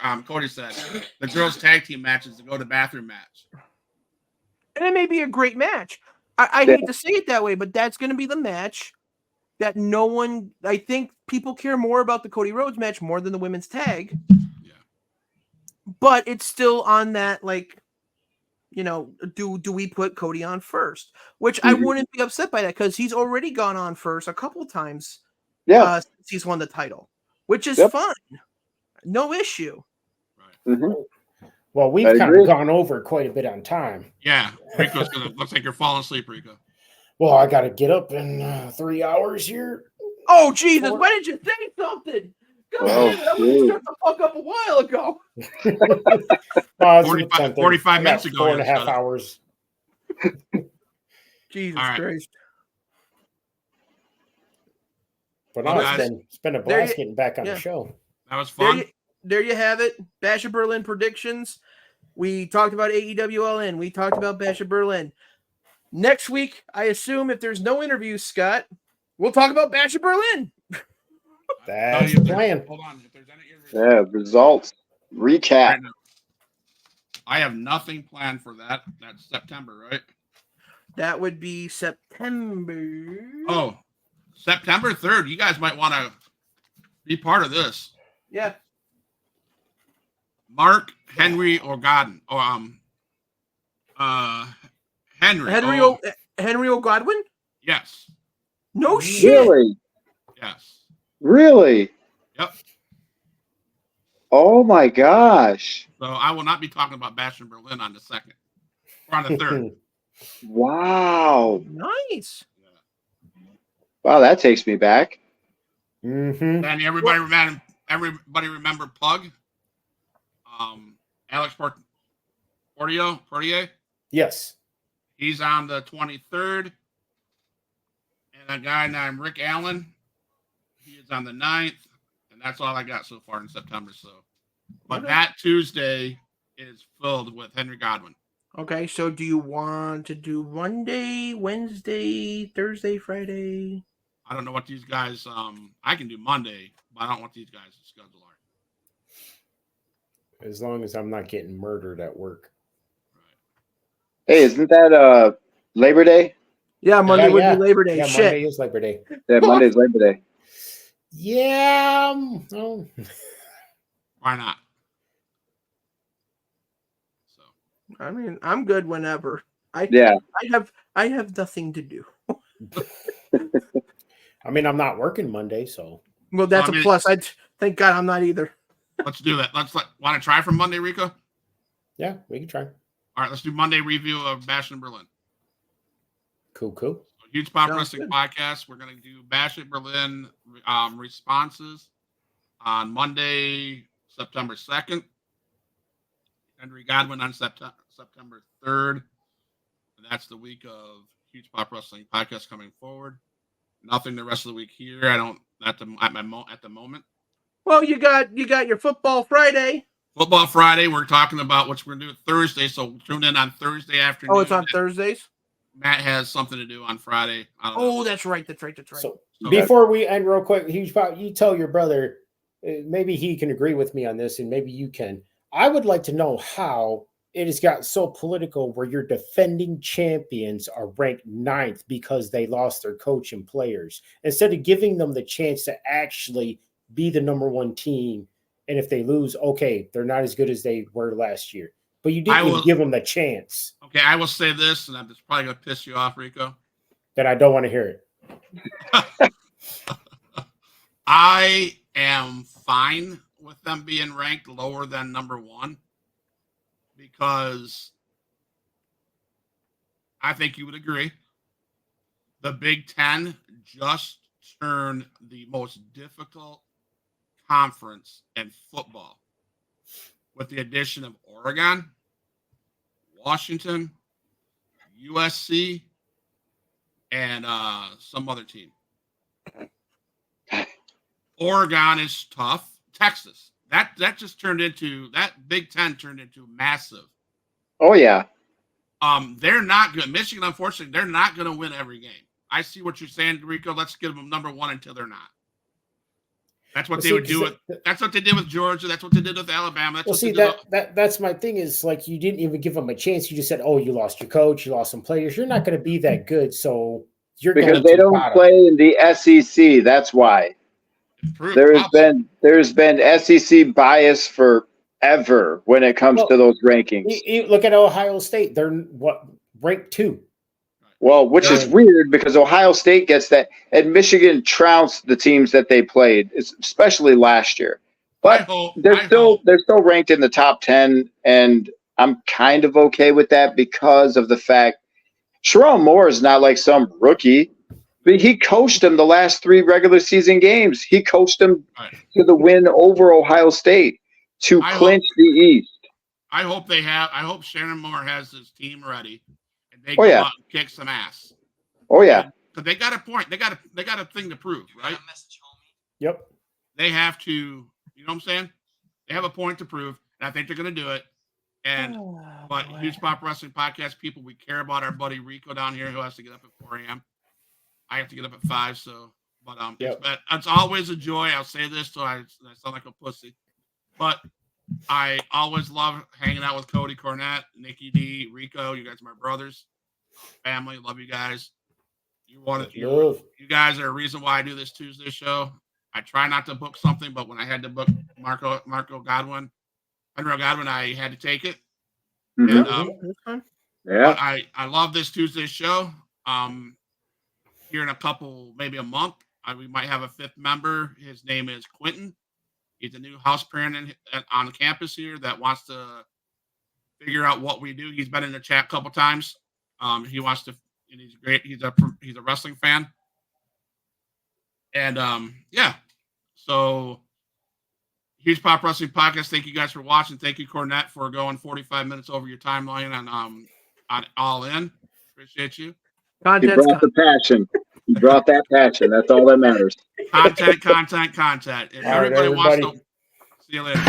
said, the girls tag team match is to go to bathroom match. And it may be a great match. I hate to say it that way, but that's going to be the match that no one. I think people care more about the Cody Rhodes match more than the women's tag. Yeah. But it's still on that, like, do we put Cody on first? Which I wouldn't be upset by that, because he's already gone on first a couple times. Yeah. Since he's won the title, which is fun. No issue. Right. Mm-hmm. Well, we've kind of gone over quite a bit on time. Yeah. Rico's looks like you're falling asleep, Rico. Well, I got to get up in 3 hours here. Oh, Jesus. Why didn't you say something? God damn it. I would have shut the fuck up a while ago. 45 minutes ago. 4.5 hours. Jesus Christ. But no, it's been a blast getting back on the show. That was fun. There you have it. Bash of Berlin predictions. We talked about AEW All In. We talked about Bash of Berlin. Next week, I assume if there's no interviews, Scott, we'll talk about Bash of Berlin. That's the plan. Hold on. If there's any interviews, results. Recap. right now, I have nothing planned for that. That's September, right? That would be September. Oh, September 3rd. You guys might want to be part of this. Yeah. Mark Henry or Godwin. Henry. Henry O'Godwin? Yes. No shit. Really? Yes. Really? Yep. Oh my gosh. So I will not be talking about Bash in Berlin on the 2nd or on the 3rd. Wow. Nice. Wow, that takes me back. Mm-hmm. Then everybody remember Pug? Alex Portier? Yes. He's on the 23rd. And a guy named Rick Allen, he is on the 9th. And that's all I got so far in September. But that Tuesday is filled with Henry Godwin. Okay, so do you want to do Monday, Wednesday, Thursday, Friday? I don't know what these guys, I can do Monday, but I don't know what these guys' schedule are. As long as I'm not getting murdered at work. Hey, isn't that Labor Day? Yeah, Monday would be Labor Day. Yeah, Shit. Monday is Labor Day. Yeah, Monday's Labor Day. Yeah. Oh. Why not? So I mean, I'm good whenever. I have nothing to do. I mean, I'm not working Monday, so. Well, that's a plus. Thank God I'm not either. Let's do that. Want to try for Monday, Rico? Yeah, we can try. All right, let's do Monday review of Bash in Berlin. Cool. So, Huge Pop Wrestling Podcast. We're going to do Bash at Berlin responses on Monday, September 2nd. Henry Godwin on September 3rd. That's the week of Huge Pop Wrestling Podcast coming forward. Nothing the rest of the week here. I don't at the moment. Well, you got your Football Friday. Football Friday. We're talking about what we're going to do Thursday. So tune in on Thursday afternoon. Oh, it's on Thursdays. Matt has something to do on Friday. Oh, that's right. So before we end, real quick, Huge Pop, you tell your brother. Maybe he can agree with me on this, and maybe you can. I would like to know how it has got so political where your defending champions are ranked 9th because they lost their coach and players, instead of giving them the chance to actually be the number 1 team. And if they lose, okay, they're not as good as they were last year. But you didn't even give them the chance. Okay, I will say this, and I'm just probably going to piss you off, Rico. That I don't want to hear it. I am fine with them being ranked lower than number 1 because I think you would agree. The Big Ten just turned the most difficult conference in football with the addition of Oregon, Washington, USC, and some other team. Oregon is tough. Texas. That just turned into that Big Ten turned into massive. Oh yeah. They're not good. Michigan, unfortunately, they're not going to win every game. I see what you're saying, Rico. Let's give them number 1 until they're not. That's what they would do. That's what they did with Georgia. That's what they did with Alabama. That's my thing is like you didn't even give them a chance. You just said, "Oh, you lost your coach, you lost some players. You're not going to be that good." So you're because they don't play in the SEC. That's why. There's been SEC bias forever when it comes to those rankings. You look at Ohio State; they're ranked 2. Well, which is weird because Ohio State gets that, and Michigan trounced the teams that they played, especially last year. But they're still ranked in the top 10, and I'm kind of okay with that because of the fact Sherrone Moore is not like some rookie. He coached them the last 3 regular season games. He coached them to the win over Ohio State to clinch the East. I hope Shannon Moore has his team ready. They go out and kick some ass. Oh yeah, because they got a point. They got a thing to prove, right? Yep. They have to. You know what I'm saying? They have a point to prove, and I think they're going to do it. And Huge Pop Wrestling Podcast people, we care about our buddy Rico down here who has to get up at 4 a.m. I have to get up at 5. So, but it's always a joy. I'll say this so I sound like a pussy, but I always love hanging out with Cody Cornett, Nikki D, Rico. You guys are my brothers, family. Love you guys. You guys are a reason why I do this Tuesday show. I try not to book something, but when I had to book Unreal Godwin, I had to take it. Mm-hmm. And, I love this Tuesday show. Here in maybe a month, we might have a 5th member. His name is Quentin. He's a new house parent on campus here that wants to figure out what we do. He's been in the chat a couple times. He wants to, and he's great. He's a wrestling fan. And so Huge Pop Wrestling Podcast. Thank you guys for watching. Thank you, Cornette, for going 45 minutes over your timeline on All In. Appreciate you. He brought the passion. He brought that passion. That's all that matters. Content. If everybody wants to see you later.